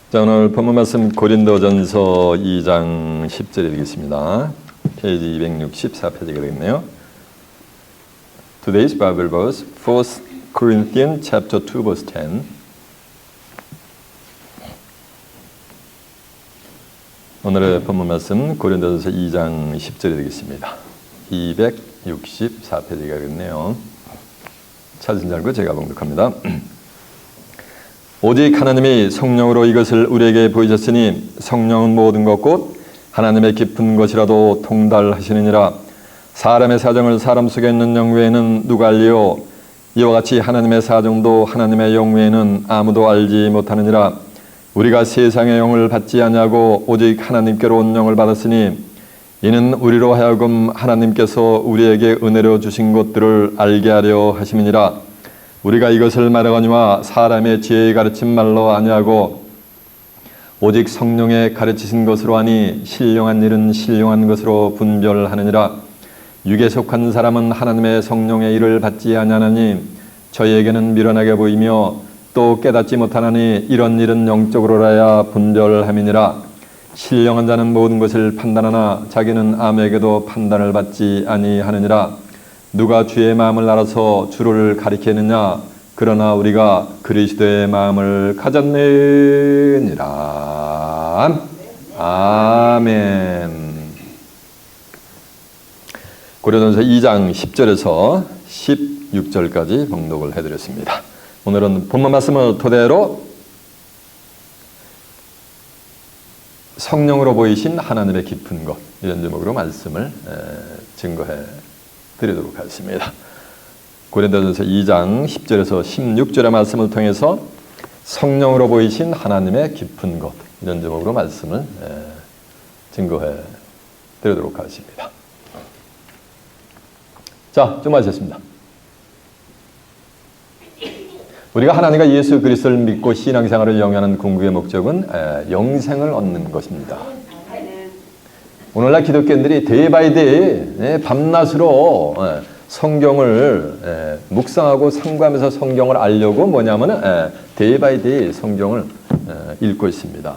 자, 오늘 본문 말씀 고린도전서 2장 10절에 되겠습니다. 페이지 264페이지가 되겠네요. Today's Bible verse, 1 Corinthians chapter 2 verse 10. 오늘의 본문 말씀 고린도전서 2장 10절에 되겠습니다. 264페이지가 되겠네요. 찾으신 줄 알고 제가 봉독합니다. 오직 하나님이 성령으로 이것을 우리에게 보이셨으니 성령은 모든 것 곧 하나님의 깊은 것이라도 통달하시느니라. 사람의 사정을 사람 속에 있는 영 외에는 누가 알리요? 이와 같이 하나님의 사정도 하나님의 영 외에는 아무도 알지 못하느니라. 우리가 세상의 영을 받지 아니하고 오직 하나님께로 온 영을 받았으니 이는 우리로 하여금 하나님께서 우리에게 은혜로 주신 것들을 알게 하려 하심이니라. 우리가 이것을 말하거니와 사람의 지혜의 가르침 말로 아니하고 오직 성령의 가르치신 것으로 하니 신령한 일은 신령한 것으로 분별하느니라. 육에 속한 사람은 하나님의 성령의 일을 받지 아니하나니 저희에게는 미련하게 보이며 또 깨닫지 못하나니 이런 일은 영적으로라야 분별함이니라. 신령한 자는 모든 것을 판단하나 자기는 아무에게도 판단을 받지 아니하느니라. 누가 주의 마음을 알아서 주를 가리키느냐? 그러나 우리가 그리스도의 마음을 가졌느니라. 아멘. 고린도전서 2장 10절에서 16절까지 봉독을 해드렸습니다. 오늘은 본문 말씀을 토대로 성령으로 보이신 하나님의 깊은 것, 이런 제목으로 말씀을 증거해 드리도록 하겠습니다. 고린도전서 2장 10절에서 16절의 말씀을 통해서 성령으로 보이신 하나님의 깊은 것, 이런 제목으로 말씀을 증거해 드리도록 하겠습니다. 자, 좀 하셨습니다. 우리가 하나님과 예수 그리스도를 믿고 신앙생활을 영위하는 궁극의 목적은 영생을 얻는 것입니다. 오늘날 기독교인들이 데이 바이 데이 밤낮으로 성경을 묵상하고 상고하면서 성경을 알려고 뭐냐면 데이 바이 데이 성경을 읽고 있습니다.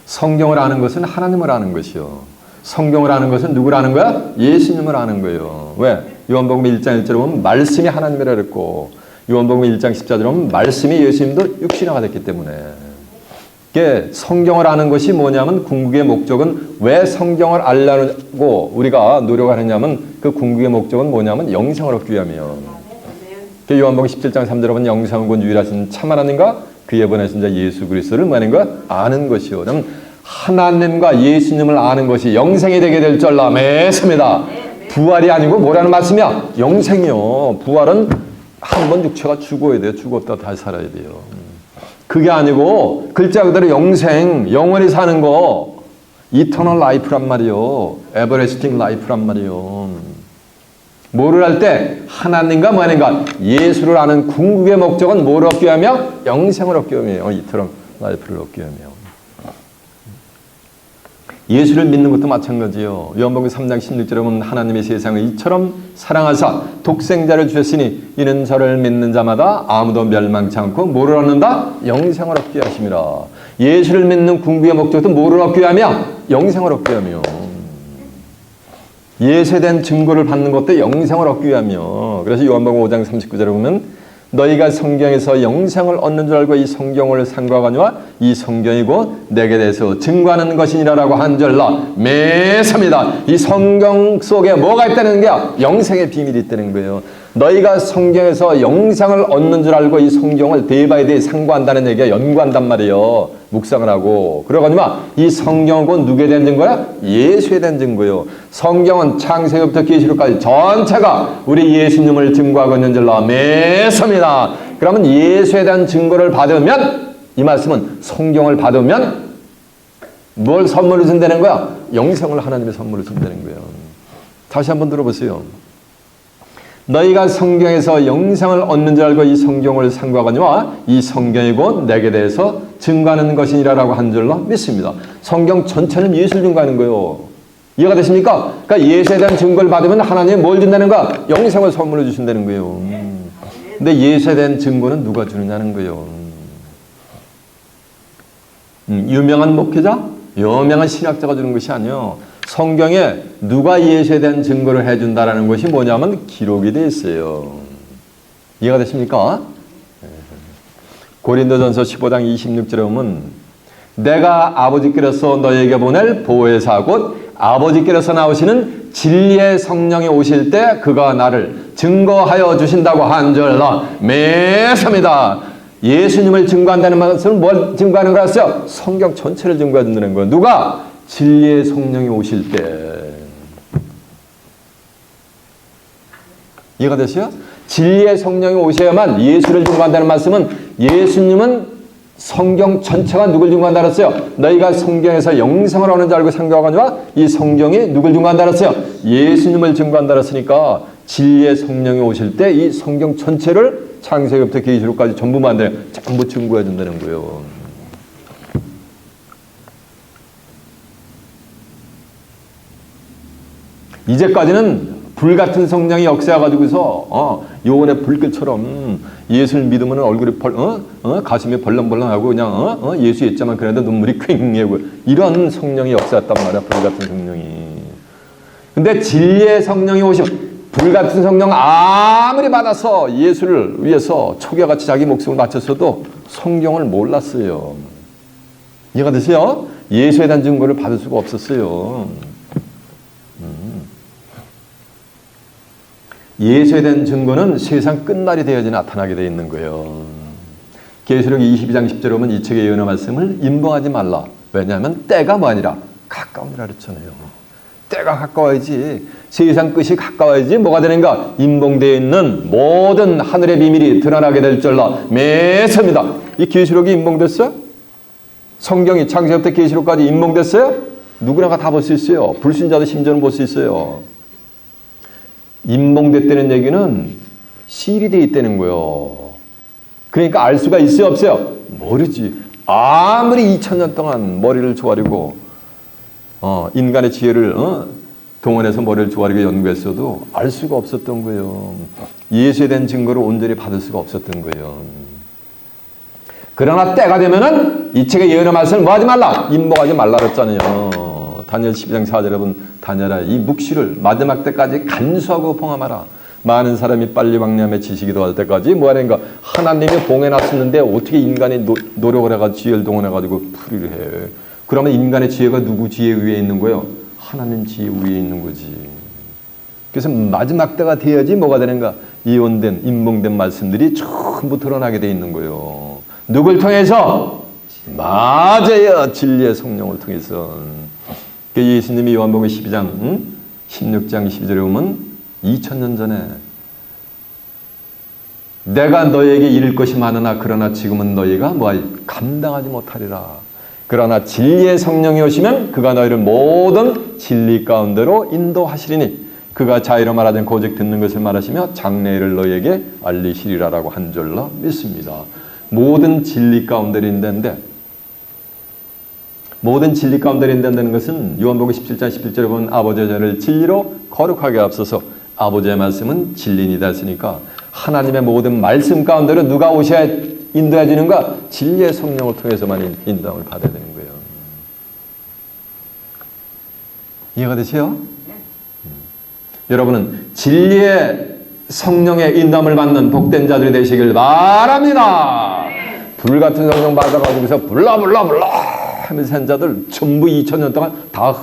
성경을 아는 것은 하나님을 아는 것이요. 성경을 아는 것은 누구를 아는 거야? 예수님을 아는 거예요. 왜? 요한복음 1장 1절에 보면 말씀이 하나님이라 그랬고 요한복음 1장 14절에 보면 말씀이 예수님도 육신화가 됐기 때문에 성경을 아는 것이 뭐냐면 궁극의 목적은 왜 성경을 알려고 우리가 노력하느냐면 그 궁극의 목적은 뭐냐면 영생을 얻기 위함이요. 요한복음 17장 3절에 보면 영생은 곧 유일하신 참 하나님과 그의 보내신 자 예수 그리스도를 뭐하는 거야? 아는 것이요. 그럼 하나님과 예수님을 아는 것이 영생이 되게 될 줄 믿습니다. 부활이 아니고 뭐라는 말씀이야? 영생이요. 부활은 한 번 육체가 죽어야 돼요. 죽었다 다시 살아야 돼요. 그게 아니고 글자 그대로 영생, 영원히 사는 거 이터널 라이프란 말이요. 에버레스팅 라이프란 말이요. 뭐를 할 때 하나님과 뭐하는가? 예수를 아는 궁극의 목적은 뭐를 얻기 위하며? 영생을 얻기 위하며 이터널 라이프를 얻기 위하며 예수를 믿는 것도 마찬가지요. 요한복음 3장 16절에 보면 하나님의 세상을 이처럼 사랑하사 독생자를 주셨으니 이는 저를 믿는 자마다 아무도 멸망치 않고 뭐를 얻는다? 영생을 얻게 하심이라. 예수를 믿는 궁극의 목적도 뭐를 얻게 하며? 영생을 얻게 하며 예수에 대한 증거를 받는 것도 영생을 얻기 위하며. 그래서 요한복음 5장 39절에 보면 너희가 성경에서 영생을 얻는 줄 알고 이 성경을 상고하거니와 이 성경이 곧 내게 대해서 증거하는 것이니라라고 한 절로 매섭니다. 이 성경 속에 뭐가 있다는 게야? 영생의 비밀이 있다는 거예요. 너희가 성경에서 영생을 얻는 줄 알고 이 성경을 데이 바이 데이 상고한다는 얘기야. 연구한단 말이에요. 묵상을 하고. 그러거니와 이 성경은 곧 누구에 대한 증거야? 예수에 대한 증거예요. 성경은 창세기부터 계시록까지 전체가 우리 예수님을 증거하고 있는 줄로 매섭니다. 그러면 예수에 대한 증거를 받으면 이 말씀은 성경을 받으면 뭘 선물을 준다는 거야? 영생을 하나님의 선물을 준다는 거예요. 다시 한번 들어보세요. 너희가 성경에서 영생을 얻는 줄 알고 이 성경을 상고하거니와 이 성경이 곧 내게 대해서 증거하는 것이니라라고 한 줄로 믿습니다. 성경 전체는 예수를 증거하는 거예요. 이해가 되십니까? 그러니까 예수에 대한 증거를 받으면 하나님이 뭘 준다는 거야? 영생을 선물로 주신다는 거예요. 근데 예수에 대한 증거는 누가 주느냐는 거예요. 유명한 목회자, 유명한 신학자가 주는 것이 아니에요. 성경에 누가 예수에 대한 증거를 해준다라는 것이 뭐냐면 기록이 되어 있어요. 이해가 되십니까? 고린도전서 15장 26절에 보면 내가 아버지께로서 너에게 보낼 보혜사 곧 아버지께로서 나오시는 진리의 성령이 오실 때 그가 나를 증거하여 주신다고 한절라 매섭니다. 예수님을 증거한다는 것은 뭘 증거하는 거였어요? 성경 전체를 증거해 준다는 거예요. 누가? 진리의 성령이 오실 때. 이해가 됐어요? 진리의 성령이 오셔야만 예수를 증거한다는 말씀은 예수님은 성경 전체가 누굴 증거한다 그랬어요? 너희가 성경에서 영생을 얻는 줄 알고 상교하거니와 이 성경이 누굴 증거한다 그랬어요? 예수님을 증거한다 그랬으니까 진리의 성령이 오실 때 이 성경 전체를 창세기부터 계시록까지 전부 만들어 전부 증거해 준다는 거예요. 이제까지는 불같은 성령이 역사해가지고서 요원의 불길처럼 예수를 믿으면 얼굴이 가슴이 벌렁벌렁하고 그냥 예수 있자만 그래도 눈물이 퀭해고 이런 성령이 역사했단 말이야. 불같은 성령이. 근데 진리의 성령이 오시면 불같은 성령 아무리 받아서 예수를 위해서 초기와같이 자기 목숨을 바쳤어도 성경을 몰랐어요. 이해가 되세요? 예수에 대한 증거를 받을 수가 없었어요. 예수에 대한 증거는 세상 끝날이 되어야지 나타나게 되어 있는 거예요. 계시록 22장 10절에 보면 이 책의 예언의 말씀을 임봉하지 말라. 왜냐하면 때가 뭐 아니라 가까우니라 그랬잖아요. 때가 가까워야지. 세상 끝이 가까워야지 뭐가 되는가? 임봉되어 있는 모든 하늘의 비밀이 드러나게 될 줄라 매섭니다. 이 계시록이 임봉됐어요? 성경이 창세기부터 계시록까지 임봉됐어요? 누구나가 다 볼 수 있어요. 불신자도 심지어는 볼 수 있어요. 임봉됐다는 얘기는 시일이 돼 있다는 거예요. 그러니까 알 수가 있어요, 없어요? 모르지. 아무리 2000년 동안 머리를 조아리고 인간의 지혜를 동원해서 머리를 조아리고 연구했어도 알 수가 없었던 거예요. 예수에 대한 증거를 온전히 받을 수가 없었던 거예요. 그러나 때가 되면은 이 책의 예언의 말씀을 뭐 하지 말라? 임봉하지 말라 그랬잖아요. 다니엘 12장 4절에 보면 다니엘아 이 묵시를 마지막 때까지 간수하고 봉함하라. 많은 사람이 빨리 왕래함에 지식이 더할 때까지 뭐 하는가? 하나님이 봉해놨었는데 어떻게 인간이 노력을 해가지고 지혜를 동원해가지고 풀이를 해. 그러면 인간의 지혜가 누구 지혜 위에 있는 거예요? 하나님 지혜 위에 있는 거지. 그래서 마지막 때가 돼야지 뭐가 되는가? 예언된 임봉된 말씀들이 전부 드러나게 돼 있는 거예요. 누굴 통해서? 맞아요. 진리의 성령을 통해서. 예수님이 요한복음 12장 16장 12절에 보면 2000년 전에 내가 너에게 이를 것이 많으나 그러나 지금은 너희가 감당하지 못하리라. 그러나 진리의 성령이 오시면 그가 너희를 모든 진리 가운데로 인도하시리니 그가 자의로 말하든 고직 듣는 것을 말하시며 장래일을 너희에게 알리시리라라고 한 줄로 믿습니다. 모든 진리 가운데로 인도한데 모든 진리 가운데로 인도한다는 것은 요한복음 17장 11절에 보면 아버지의 저를 진리로 거룩하게 앞서서 아버지의 말씀은 진리니다 했으니까 하나님의 모든 말씀 가운데로 누가 오셔야 인도해 주는가? 진리의 성령을 통해서만 인도함을 받아야 되는 거예요. 이해가 되세요? 여러분은 진리의 성령의 인도함을 받는 복된 자들이 되시길 바랍니다. 불같은 성령 받아가지고서 불러 하면서 한 자들 전부 2000년 동안 다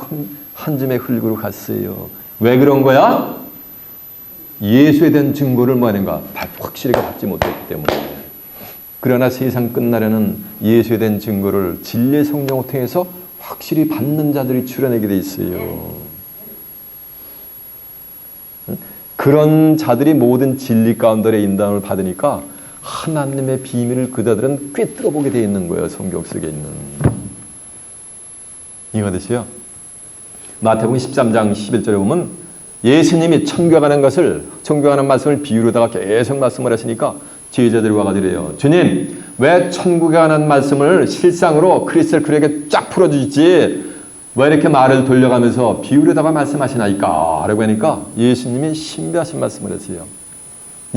한 줌의 흙으로 갔어요. 왜 그런 거야? 예수에 대한 증거를 뭐 하는가? 확실히 받지 못했기 때문에. 그러나 세상 끝날에는 예수에 대한 증거를 진리의 성령을 통해서 확실히 받는 자들이 출현하게 돼 있어요. 그런 자들이 모든 진리 가운데 인도함을 받으니까 하나님의 비밀을 그자들은 꿰뚫어 보게 돼 있는 거예요. 성경 속에 있는. 이해가 되세요? 마태복음 13장 11절에 보면 예수님이 천국에 가는 말씀을 비유로다가 계속 말씀을 하시니까 제자들이 와가지고 이래요. 주님, 왜 천국에 관한 말씀을 실상으로 크리스탈 쫙 풀어주시지 왜 이렇게 말을 돌려가면서 비유로다가 말씀하시나이까? 라고 하니까 예수님이 신비하신 말씀을 했어요.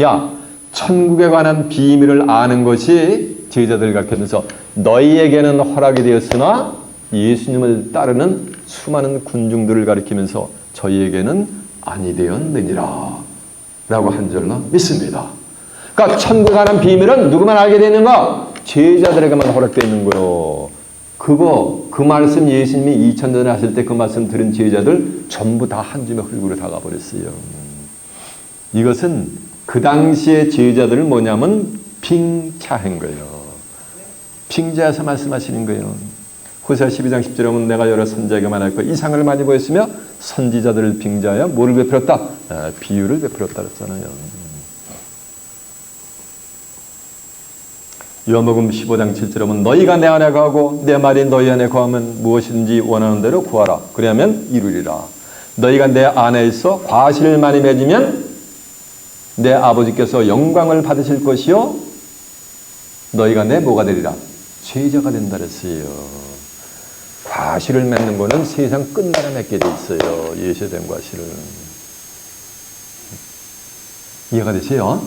야, 천국에 관한 비밀을 아는 것이 제자들을 가르치면서 너희에게는 허락이 되었으나 예수님을 따르는 수많은 군중들을 가리키면서 저희에게는 아니 되었느니라 라고 한 줄로 믿습니다. 그러니까 천국 가는 비밀은 누구만 알게 되는가? 제자들에게만 허락되어 있는 거요. 그 말씀 예수님이 2000년 전에 하실 때 그 말씀 들은 제자들 전부 다 한 줌의 흙으로 다 가버렸어요. 이것은 그 당시의 제자들을 뭐냐면 빙자한 거예요. 빙자해서 말씀하시는 거예요. 호세아 12장 10절에 보면 내가 여러 선지자에게 말하였고 이상을 많이 보였으며 선지자들을 빙자하여 뭐를 베풀었다? 비유를 베풀었다 그랬잖아요. 요한복음 15장 7절에 보면 너희가 내 안에 거하고 내 말이 너희 안에 거하면 무엇이든지 원하는 대로 구하라. 그리하면 이루리라. 너희가 내 안에 있어 과실을 많이 맺으면 내 아버지께서 영광을 받으실 것이요 너희가 내 뭐가 되리라? 제자가 된다 그랬어요. 과실을 맺는 거는 세상 끝날에 맺게 돼 있어요. 예수된 과실을. 이해가 되세요?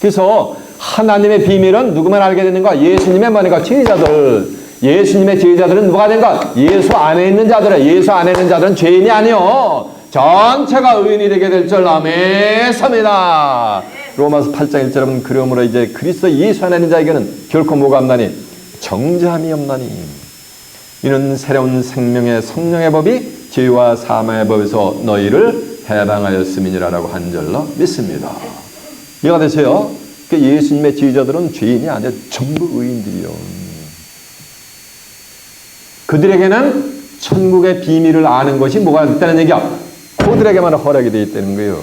그래서 하나님의 비밀은 누구만 알게 되는가? 예수님의 뭐니까 제자들. 예수님의 제자들은 누가 된가? 예수 안에 있는 자들이야. 예수 안에 있는 자들은 죄인이 아니요. 전체가 의인이 되게 될 줄 아멘입니다. 로마서 8장 1절에 보면 그러므로 이제 그리스도 예수 안에 있는 자에게는 결코 뭐가 없나니? 정죄함이 없나니. 이는 새로운 생명의 성령의 법이 죄와 사망의 법에서 너희를 해방하였음이니라라고 한 절로 믿습니다. 이해가 되세요? 예수님의 제자들은 죄인이 아니라 전부 의인들이요. 그들에게는 천국의 비밀을 아는 것이 뭐가 있다는 얘기야? 그들에게만 허락이 되어 있다는 거예요.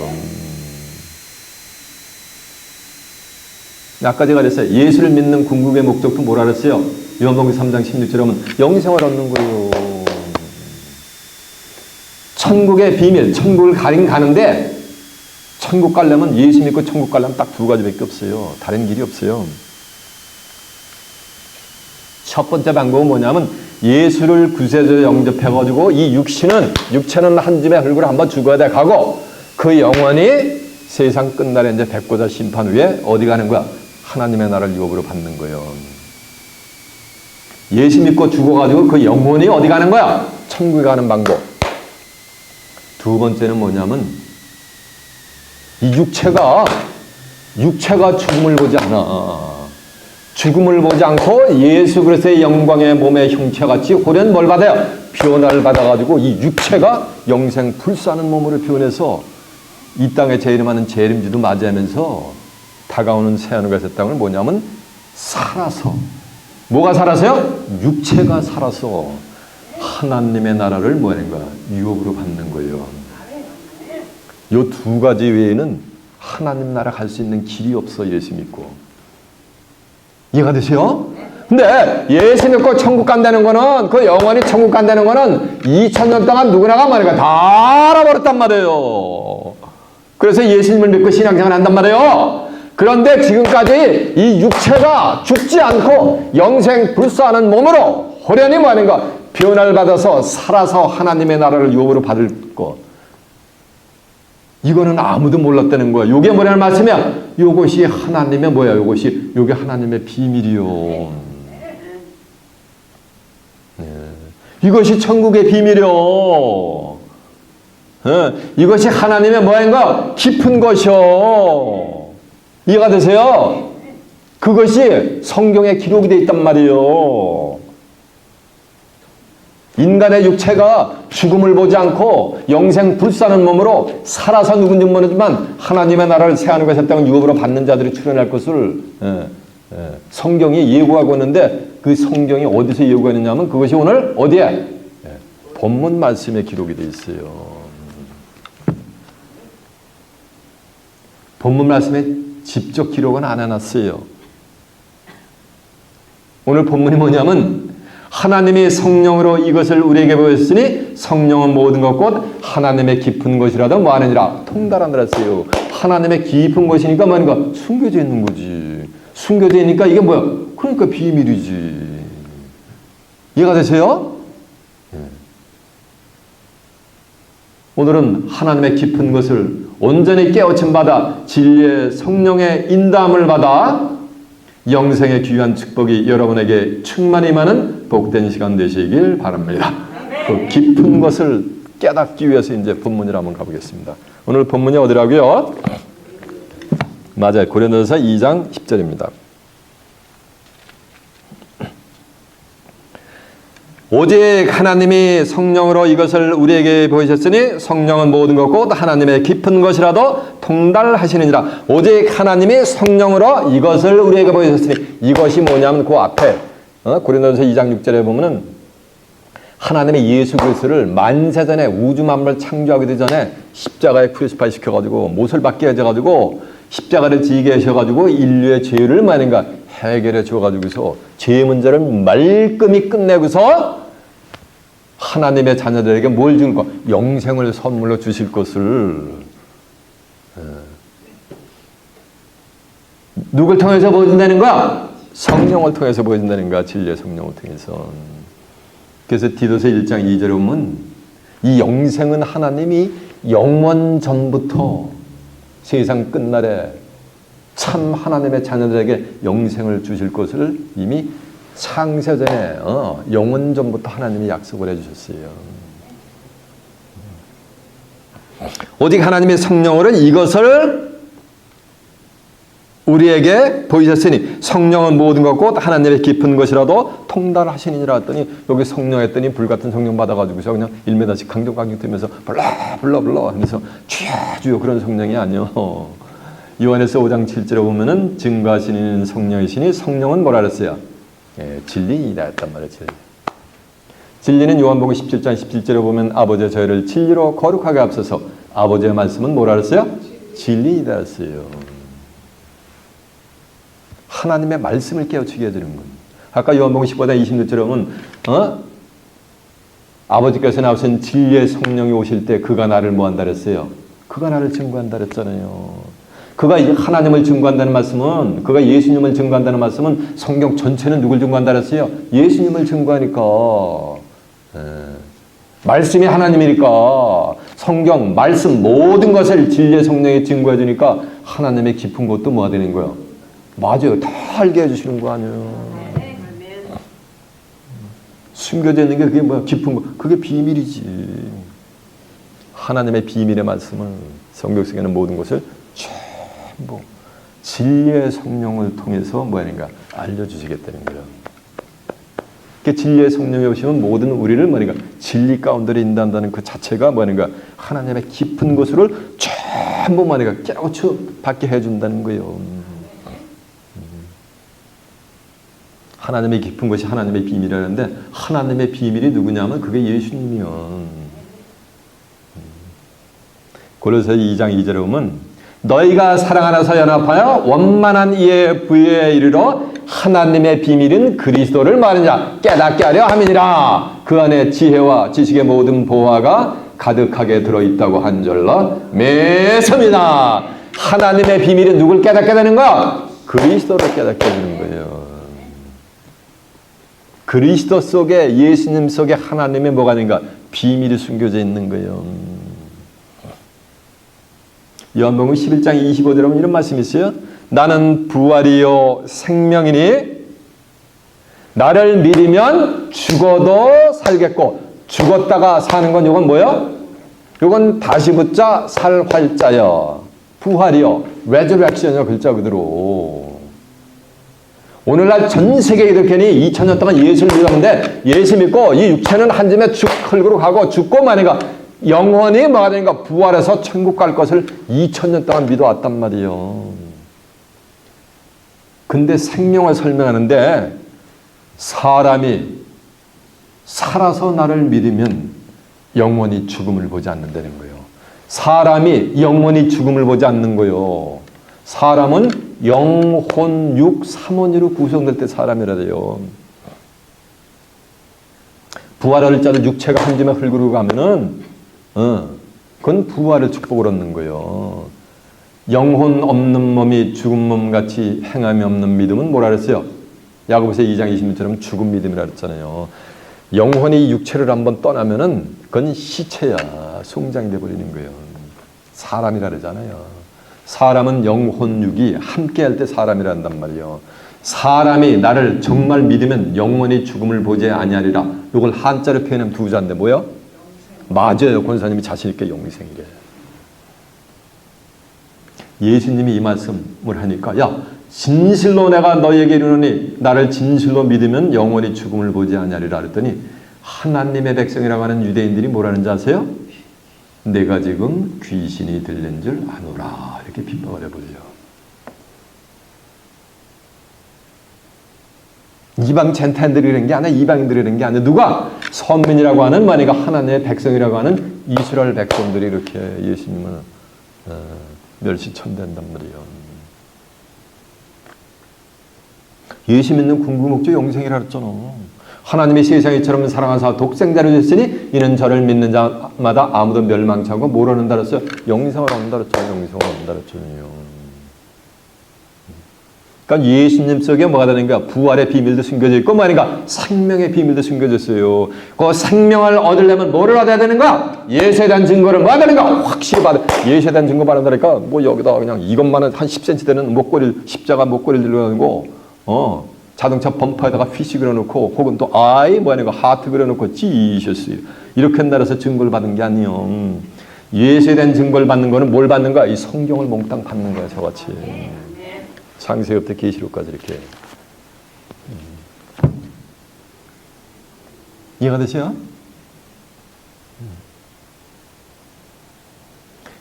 아까 제가 그랬어요. 예수를 믿는 궁극의 목적도 뭐라 그랬어요? 요한복음 3장 16절에 보면 영생을 얻는 거예요. 천국의 비밀, 천국을 가는데 천국 가려면 예수 믿고 천국 가려면 딱 두 가지밖에 없어요. 다른 길이 없어요. 첫 번째 방법은 뭐냐면 예수를 구세주로 영접해가지고 이 육체는 한 줌의 흙으로 한번 죽어야 돼 가고 그 영혼이 세상 끝날에 이제 백보자 심판 후에 어디 가는 거야? 하나님의 나라를 유업으로 받는 거예요. 예수 믿고 죽어가지고 그 영혼이 어디 가는 거야? 천국에 가는 방법. 두 번째는 뭐냐면 이 육체가 죽음을 보지 않아. 죽음을 보지 않고 예수 그리스도의 영광의 몸의 형체같이 호련 뭘 받아요? 변화를 받아가지고 이 육체가 영생 불사하는 몸으로 변해서 이 땅에 재림하는 재림주도 맞이하면서 다가오는 새하늘과 새 땅을 뭐냐면 살아서 뭐가 살아서요? 육체가 살아서 하나님의 나라를 뭐 하는 거야? 유업으로 받는 거예요. 이 두 가지 외에는 하나님 나라 갈 수 있는 길이 없어. 예수 믿고. 이해가 되세요? 근데 예수 믿고 천국 간다는 거는 그 영원히 천국 간다는 거는 2000년 동안 누구나가 말이야 다 알아버렸단 말이에요. 그래서 예수님을 믿고 신앙생활 한단 말이에요. 그런데 지금까지 이 육체가 죽지 않고 영생 불사하는 몸으로 호련히 뭐 하는가? 변화를 받아서 살아서 하나님의 나라를 유업으로 받을 것. 이거는 아무도 몰랐다는 거야. 요게 뭐라는 말씀이야? 요것이 하나님의 뭐야? 요게 하나님의 비밀이요. 네. 이것이 천국의 비밀이요. 네. 이것이 하나님의 뭐인가? 깊은 것이요. 이해가 되세요? 그것이 성경에 기록이 되어 있단 말이에요. 인간의 육체가 죽음을 보지 않고 영생 불사하는 몸으로 살아서 누군지 모르지만 하나님의 나라를 새하늘과 새 땅을 유업으로 받는 자들이 출현할 것을 성경이 예고하고 있는데 그 성경이 어디서 예고했느냐면 그것이 오늘 어디에? 본문 말씀에 기록이 되어 있어요. 본문 말씀에 직접 기록은 안 해놨어요. 오늘 본문이 뭐냐면 하나님이 성령으로 이것을 우리에게 보였으니 성령은 모든 것 곧 하나님의 깊은 것이라도 뭐하느니라 통달하느라 했어요. 하나님의 깊은 것이니까 뭐하는가? 숨겨져 있는 거지. 숨겨져 있으니까 이게 뭐야? 그러니까 비밀이지. 이해가 되세요? 오늘은 하나님의 깊은 것을 온전히 깨우침 받아 진리의 성령의 인도함을 받아 영생의 귀한 축복이 여러분에게 충만히 많은 복된 시간 되시길 바랍니다. 그 깊은 것을 깨닫기 위해서 이제 본문으로 한번 가보겠습니다. 오늘 본문이 어디라고요? 맞아요. 고린도전서 2장 10절입니다. 오직 하나님이 성령으로 이것을 우리에게 보이셨으니 성령은 모든 것 곧 하나님의 깊은 것이라도 통달하시느니라. 오직 하나님이 성령으로 이것을 우리에게 보이셨으니 이것이 뭐냐면 그 앞에 고린도전서 2장 6절에 보면은 하나님의 예수 그리스도를 만세전에 우주 만물을 창조하기도 전에 십자가에 크루시파이 시켜가지고 못을 받게 해줘가지고 십자가를 지게 하셔가지고 인류의 죄를 많은가 해결해 주어가지고서 죄 문제를 말끔히 끝내고서 하나님의 자녀들에게 뭘 주는 거? 영생을 선물로 주실 것을 누굴 통해서 보여준다는 거야? 성령을 통해서 보여준다는 거야. 진리의 성령을 통해서. 그래서 디도서 1장 2절에 보면 이 영생은 하나님이 영원 전부터 세상 끝날에 참 하나님의 자녀들에게 영생을 주실 것을 이미 창세전에 영원 전부터 하나님이 약속을 해주셨어요. 오직 하나님의 성령으로 이것을 우리에게 보이셨으니 성령은 모든 것 곧 하나님의 깊은 것이라도 통달하시니라 했더니 여기 성령 했더니 불같은 성령 받아가지고서 그냥 1m씩 강경 뜨면서 불러 하면서 주여 그런 성령이 아니요. 요한에서 5장 7절에 보면은 증거하시는 성령이시니 성령은 뭐라 그랬어요? 진리이다 했단 말이죠. 진리는 요한복음 17장 17절에 보면 아버지의 저희를 진리로 거룩하게 앞서서 아버지의 말씀은 뭐라 그랬어요? 진리이다 했어요. 하나님의 말씀을 깨우치게 해주는 건. 아까 요한복음 15장 26절에 보면 아버지께서 나오신 진리의 성령이 오실 때 그가 나를 뭐한다 그랬어요? 그가 나를 증거한다 그랬잖아요. 그가 하나님을 증거한다는 말씀은 그가 예수님을 증거한다는 말씀은 성경 전체는 누굴 증거한다 그랬어요? 예수님을 증거하니까. 말씀이 하나님이니까 성경, 말씀 모든 것을 진리의 성령이 증거해 주니까 하나님의 깊은 것도 뭐가 되는 거예요? 맞아요. 다 알게 해주시는 거 아니에요. 숨겨져 있는 게 그게 뭐야? 깊은 거. 그게 비밀이지. 하나님의 비밀의 말씀을 성경 속에는 모든 것을 전부 진리의 성령을 통해서 뭐하는가 알려주시겠다는 거예요. 그 진리의 성령이 오시면 모든 우리를 뭐하는가 진리 가운데로 인도한다는 그 자체가 뭐하는가 하나님의 깊은 것을 전부 뭐하는가 깨우쳐 받게 해준다는 거예요. 하나님의 깊은 것이 하나님의 비밀이라는데 하나님의 비밀이 누구냐면 그게 예수님이요. 고린도서 2장 2절에 보면 너희가 사랑 안에서 연합하여 원만한 이의 부유에 이르러 하나님의 비밀인 그리스도를 말하느냐 깨닫게 하려 함이니라. 그 안에 지혜와 지식의 모든 보화가 가득하게 들어있다고 한절로 매섭니다. 하나님의 비밀은 누굴 깨닫게 되는 거야? 그리스도를 깨닫게 되는 거예요. 그리스도 속에 예수님 속에 하나님의 뭐가 있는가? 비밀이 숨겨져 있는 거예요. 요한복음 11장 25절에 보면 이런 말씀이 있어요. 나는 부활이요 생명이니 나를 믿으면 죽어도 살겠고 죽었다가 사는 건 이건 뭐예요? 이건 다시 붙자 살 활자요. 부활이요. resurrection이요. 글자 그대로. 오늘날 전 세계 기독교인이 2000년 동안 예수를 믿었는데 예수 믿고 이 육체는 한 줌에 죽 흙으로 가고 죽고 마니까 영원히 뭐가 되는가 부활해서 천국 갈 것을 2000년 동안 믿어왔단 말이에요. 근데 생명을 설명하는데 사람이 살아서 나를 믿으면 영원히 죽음을 보지 않는다는 거예요. 사람이 영원히 죽음을 보지 않는 거예요. 사람은 영혼, 육, 삼원으로 구성될 때 사람이라 돼요. 부활할 자를 육체가 한 줌에 흙으로 가면은 그건 부활의 축복을 얻는 거예요. 영혼 없는 몸이 죽은 몸같이 행함이 없는 믿음은 뭐라 그랬어요? 야고보서 2장 26절은 죽은 믿음이라 그랬잖아요. 영혼이 육체를 한번 떠나면은 그건 시체야. 송장이 돼버리는 거예요. 사람이라 그러잖아요. 사람은 영혼 육이 함께 할 때 사람이라 한단 말이에요. 사람이 나를 정말 믿으면 영원히 죽음을 보지 아니하리라. 이걸 한자로 표현하면 두 자인데 뭐요? 맞아요. 권사님이 자신 있게 영생이래. 예수님이 이 말씀을 하니까 야 진실로 내가 너희에게 이르노니 나를 진실로 믿으면 영원히 죽음을 보지 아니하리라 그랬더니 하나님의 백성이라고 하는 유대인들이 뭐라는지 아세요? 내가 지금 귀신이 들린 줄 아노라 이렇게 빗방을 해버려요. 이방 젠타인들이 이런 게 아니라 이방인들이 이런 게 아니라 누가? 선민이라고 하는 만약에 하나님의 백성이라고 하는 이스라엘 백성들이 이렇게 예수님을 멸시천대한단 말이에요. 예수 믿는 궁극 목적 영생이라 그랬잖아. 하나님이 세상에 이처럼 사랑하사 독생자를 주셨으니 이는 저를 믿는 자마다 아무도 멸망치 않고 뭘 얻는다 그랬어요? 영생을 얻는다 그랬죠. 영생을 얻는다 그랬잖아요. 그러니까 예수님 속에 뭐가 되는 거야? 부활의 비밀도 숨겨져 있고 뭐하니까 생명의 비밀도 숨겨져 있어요. 그 생명을 얻으려면 뭐를 얻어야 되는 거야? 예수에 대한 증거를 뭐 하는 거야? 확실히 받아. 예수에 대한 증거 받는다니까 뭐 여기다 그냥 이것만은 한 10cm 되는 목걸이 십자가 목걸이를 들어가고 자동차 범퍼에다가 휘시 그려놓고 혹은 또 아이 뭐 하는 거 하트 그려놓고 지셨어요. 이렇게 나라서 증거를 받은 게 아니에요. 예수에 대한 증거를 받는 거는 뭘 받는 거야? 이 성경을 몽땅 받는 거야. 저같이. 창세기부터 계시록까지 이렇게. 이해가 되시죠?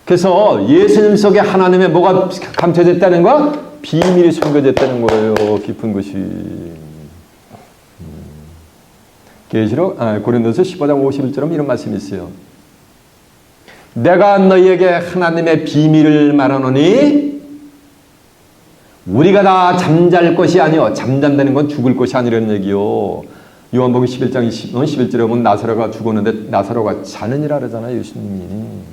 그래서 예수님 속에 하나님의 뭐가 감춰져 있다는 거야? 비밀이 숨겨져 있다는 거예요. 깊은 것이. 계시록 고린도서 15장 51절에 이런 말씀이 있어요. 내가 너희에게 하나님의 비밀을 말하노니 우리가 다 잠잘 것이 아니요. 잠잠다는 건 죽을 것이 아니라는 얘기요. 요한복음 11장 11절에 보면 나사로가 죽었는데 나사로가 자느니라 그러잖아요. 예수님이.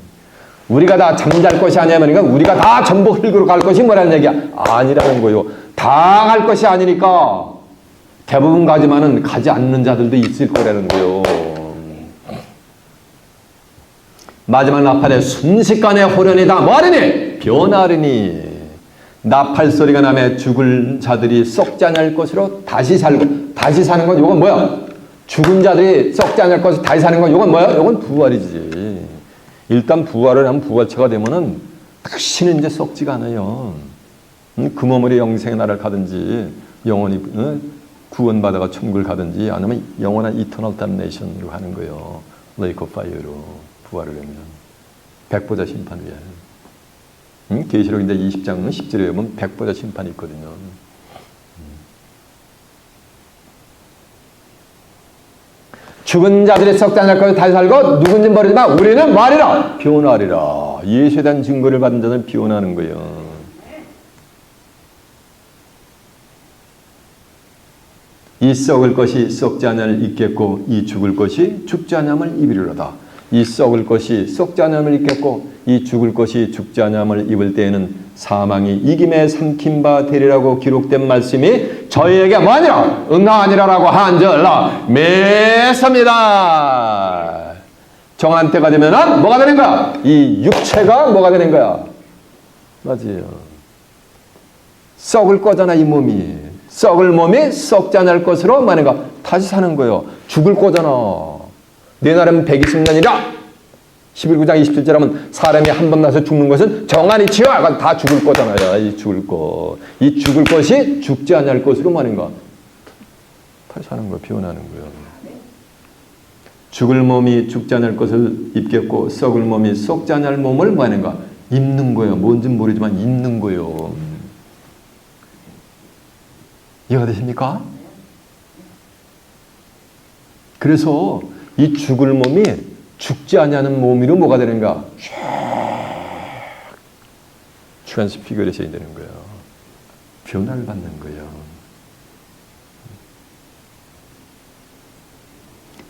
우리가 다 잠잘 것이 아니야. 그러니까 우리가 다 전부 흙으로 갈 것이 뭐라는 얘기야? 아니라는 거요. 다 갈 것이 아니니까 대부분 가지만은 가지 않는 자들도 있을 거라는 거요. 마지막 나팔에 순식간에 호련이다. 뭐하리니? 변하리니. 나팔 소리가 나면 죽을 자들이 썩지 않을 것으로 다시 살고 다시 사는 건 이건 뭐야? 죽은 자들이 썩지 않을 것으로 다시 사는 건 이건 뭐야? 이건 부활이지. 일단 부활을 하면 부활체가 되면은 다시는 이제 썩지가 않아요. 그 몸으로 영생의 나라를 가든지 영원히 구원받아가 천국을 가든지 아니면 영원한 이터널 damnation으로 하는 거예요. Lake of Fire로 부활을 하면 백보자 심판 위에. 계시록 이제 20장 10절에 보면 백보자 심판이 있거든요. 죽은 자들이 썩지 않을 것을 다시 살고 누군지 모르지만 우리는 말이라 변하리라. 예수에 대한 증거를 받은 자는 변하는 거예요. 이 썩을 것이 썩지 않을 있겠고 이 죽을 것이 죽지 않음을 입으리로다. 이 썩을 것이 썩지 않음을 입겠고 이 죽을 것이 죽지 않음을 입을 때에는 사망이 이김에 삼킨 바 되리라고 기록된 말씀이 저희에게 뭐하니라? 응하니라라고 한절라 매섭니다. 정한 때가 되면은 뭐가 되는 거야? 이 육체가 뭐가 되는 거야? 맞아요. 썩을 거잖아 이 몸이. 썩을 몸이 썩지 않을 것으로 뭐하는가? 다시 사는 거예요. 죽을 거잖아. 내 나라는 120년이라 11장 27절 하면 사람이 한 번 나서 죽는 것은 정한이 치여 다 죽을 거잖아요. 이 죽을 거. 이 죽을 것이 죽지 않을 것으로 뭐하는가? 다시 사는 거예요. 변하는 거예요. 죽을 몸이 죽지 않을 것을 입겠고 썩을 몸이 썩지 않을 몸을 뭐하는가? 입는 거예요. 뭔지는 모르지만 입는 거예요. 이해가 되십니까? 그래서 이 죽을 몸이 죽지 아니하는 몸으로 뭐가 되는가? 트랜스피그레이션이 되는 거예요. 변화를 받는 거예요.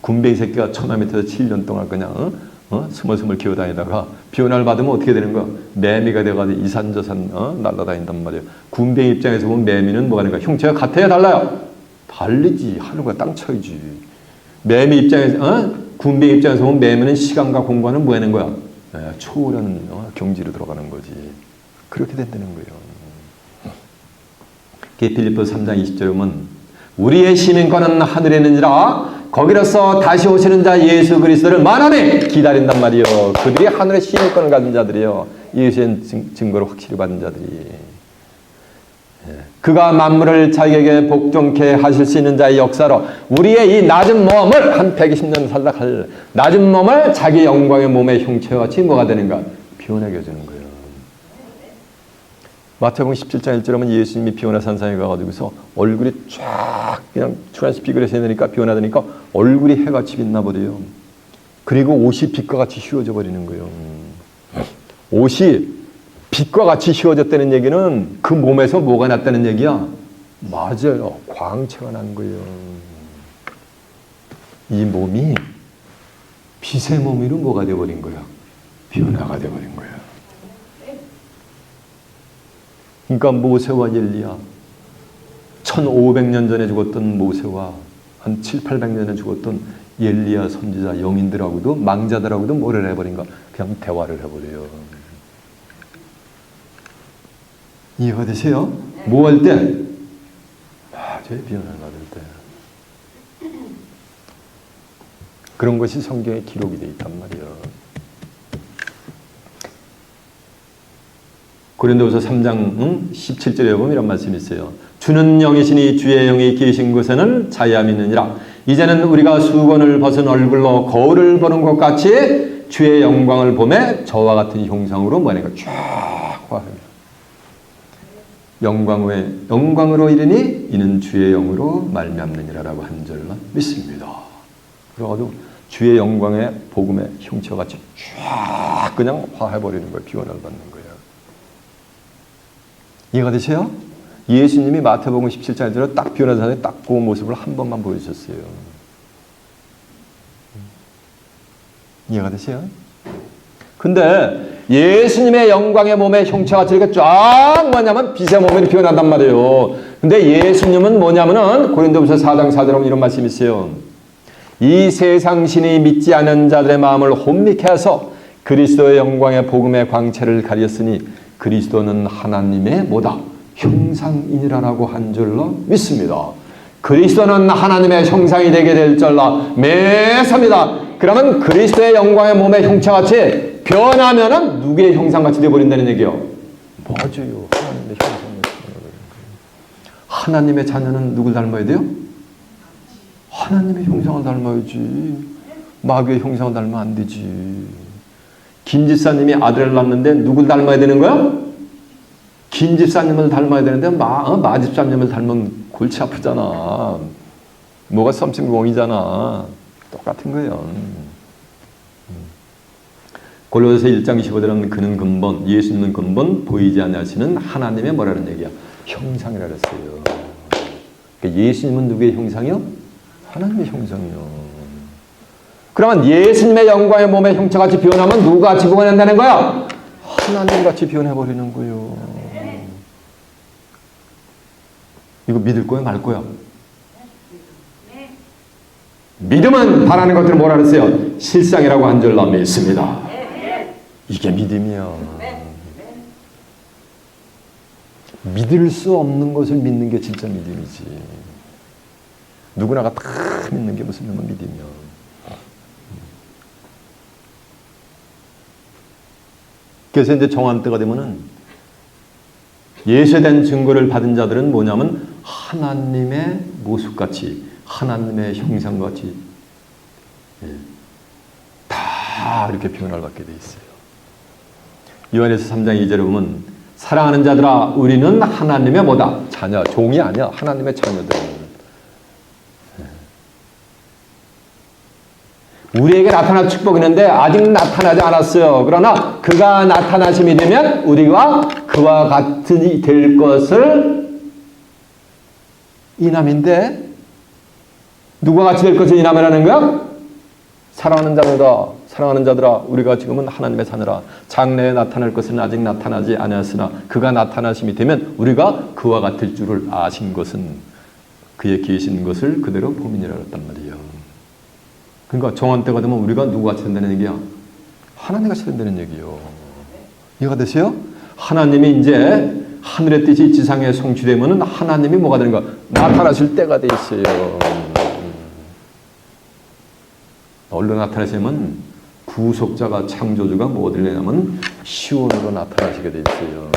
군뱅이 새끼가 처마 밑에서 7년 동안 그냥 스멀스멀 기어다니다가 변화를 받으면 어떻게 되는 거야? 매미가 돼가지고 이산저산 날아다닌단 말이에요. 군뱅이 입장에서 보면 매미는 뭐가 되는가? 형체가 같아야 달라요? 다르지. 하늘과 땅 차이지. 매미 입장에서, 군뱅 입장에서 보면 매미는 시간과 공간은 뭐 하는 거야? 초월한 경지로 들어가는 거지. 그렇게 된다는 거예요. 빌립보서 3장 20절에 보면 우리의 시민권은 하늘에 있는지라 거기로서 다시 오시는 자 예수 그리스도를 만함에 기다린단 말이요. 그들이 하늘의 시민권을 가진 자들이요. 예수의 증거를 확실히 받은 자들이. 그가 만물을 자기에게 복종케 하실 수 있는 자의 역사로 우리의 이 낮은 몸을 한 120년 살다 갈 낮은 몸을 자기 영광의 몸의 형체와 같이 뭐가 되는가? 변하게 해주는 거예요. 마태복음 17장 1절에 보면 예수님이 비오나 산상에 가가지고서 얼굴이 쫙 그냥 주란시 비그레서 되니까 비오나되니까 얼굴이 해같이 빛나 버려요. 그리고 옷이 빛과 같이 휘어져 버리는 거예요. 옷이 빛과 같이 휘어졌다는 얘기는 그 몸에서 뭐가 났다는 얘기야? 맞아요. 광채가 난 거예요. 이 몸이 빛의 몸으로 뭐가 되어버린 거야? 변화가 되어버린 거야. 그러니까 모세와 엘리야 1500년 전에 죽었던 모세와 한 7, 800년 전에 죽었던 엘리야 선지자 영인들하고도 망자들하고도 뭐를 해버린가? 그냥 대화를 해버려요. 이해가 되세요? 뭐 할 때? 제 비연을 받을 때. 그런 것이 성경에 기록이 되어 있단 말이에요. 고린도후서 3장 17절에 보면 이런 말씀이 있어요. 주는 영이시니 주의 영이 계신 곳에는 자유함이 있느니라. 이제는 우리가 수건을 벗은 얼굴로 거울을 보는 것 같이 주의 영광을 보매 저와 같은 형상으로 뭐하니까 쫙 화합니다. 영광으로 이르니 이는 주의 영으로 말미암느니라라고 한 절만 믿습니다. 그래가지고 주의 영광의 복음의 형체와 같이 쫙 그냥 화해버리는 거예요. 비원을 받는 거예요. 이해가 되세요? 예수님이 마태복음 17장에 딱 비원한 사람이 딱 그 모습을 한 번만 보여주셨어요. 이해가 되세요? 근데 예수님의 영광의 몸의 형체가 저렇게 쫙 뭐냐면 빛의 몸이 피어난단 말이에요. 근데 예수님은 뭐냐면은 고린도후서 4장 4절에 보면 이런 말씀이 있어요. 이 세상 신이 믿지 않은 자들의 마음을 혼미케 하서 그리스도의 영광의 복음의 광채를 가렸으니 그리스도는 하나님의 뭐다? 형상이니라라고 한 줄로 믿습니다. 그리스도는 하나님의 형상이 되게 될 줄로 믿습니다. 그러면 그리스도의 영광의 몸의 형체같이 변하면은 누구의 형상같이 되어버린다는 얘기요? 맞아요. 하나님의 형상같이. 하나님의 자녀는 누굴 닮아야 돼요? 하나님의 형상을 닮아야지. 마귀의 형상을 닮으면 안 되지. 김 집사님이 아들을 낳는데 누굴 닮아야 되는 거야? 김 집사님을 닮아야 되는데 마 집사님을 닮으면 골치 아프잖아. 뭐가 썸씽공이잖아. 똑같은 거예요. 골로새서 1장 15절은 그는 근본, 예수님은 근본, 보이지 않으시는 하나님의 뭐라는 얘기야? 형상이라 그랬어요. 그러니까 예수님은 누구의 형상이요? 하나님의 형상이요. 그러면 예수님의 영광의 몸의 형체같이 변하면 누구같이 변한다는 거야? 하나님같이 변해버리는 거예요. 이거 믿을 거야 말 거야? 믿음은 바라는 것들을 뭐라 그랬어요? 실상이라고 한 줄로 믿습니다. 이게 믿음이야. 믿을 수 없는 것을 믿는 게 진짜 믿음이지. 누구나가 다 믿는 게 무슨 믿음이야. 그래서 이제 정한 때가 되면은 예수에 대한 증거를 받은 자들은 뭐냐면 하나님의 모습같이, 하나님의 형상같이 다 이렇게 표현을 받게 돼 있어요. 요한에서 3장 2절에 보면 사랑하는 자들아 우리는 하나님의 뭐다? 자녀, 종이 아니야. 하나님의 자녀들. 우리에게 나타날 축복이 있는데 아직 나타나지 않았어요. 그러나 그가 나타나심이 되면 우리가 그와 같이 될 것을 이남인데 누가 같이 될 것을 이남이라는 거야? 사랑하는 자들아 우리가 지금은 하나님의 자녀라. 장래에 나타날 것은 아직 나타나지 않았으나 그가 나타나심이 되면 우리가 그와 같을 줄을 아신 것은 그의 계신 것을 그대로 보민이라 했단 말이에요. 그러니까 정한 때가 되면 우리가 누구같이 된다는 얘기야? 하나님같이 된다는 얘기요. 이해가 되세요? 하나님이 이제 하늘의 뜻이 지상에 성취되면은 하나님이 뭐가 되는 거야? 나타나실 때가 돼 있어요. 얼른 나타나시면 구속자가 창조주가 뭐 어딜 내냐면 시온으로 나타나시게 돼 있어요.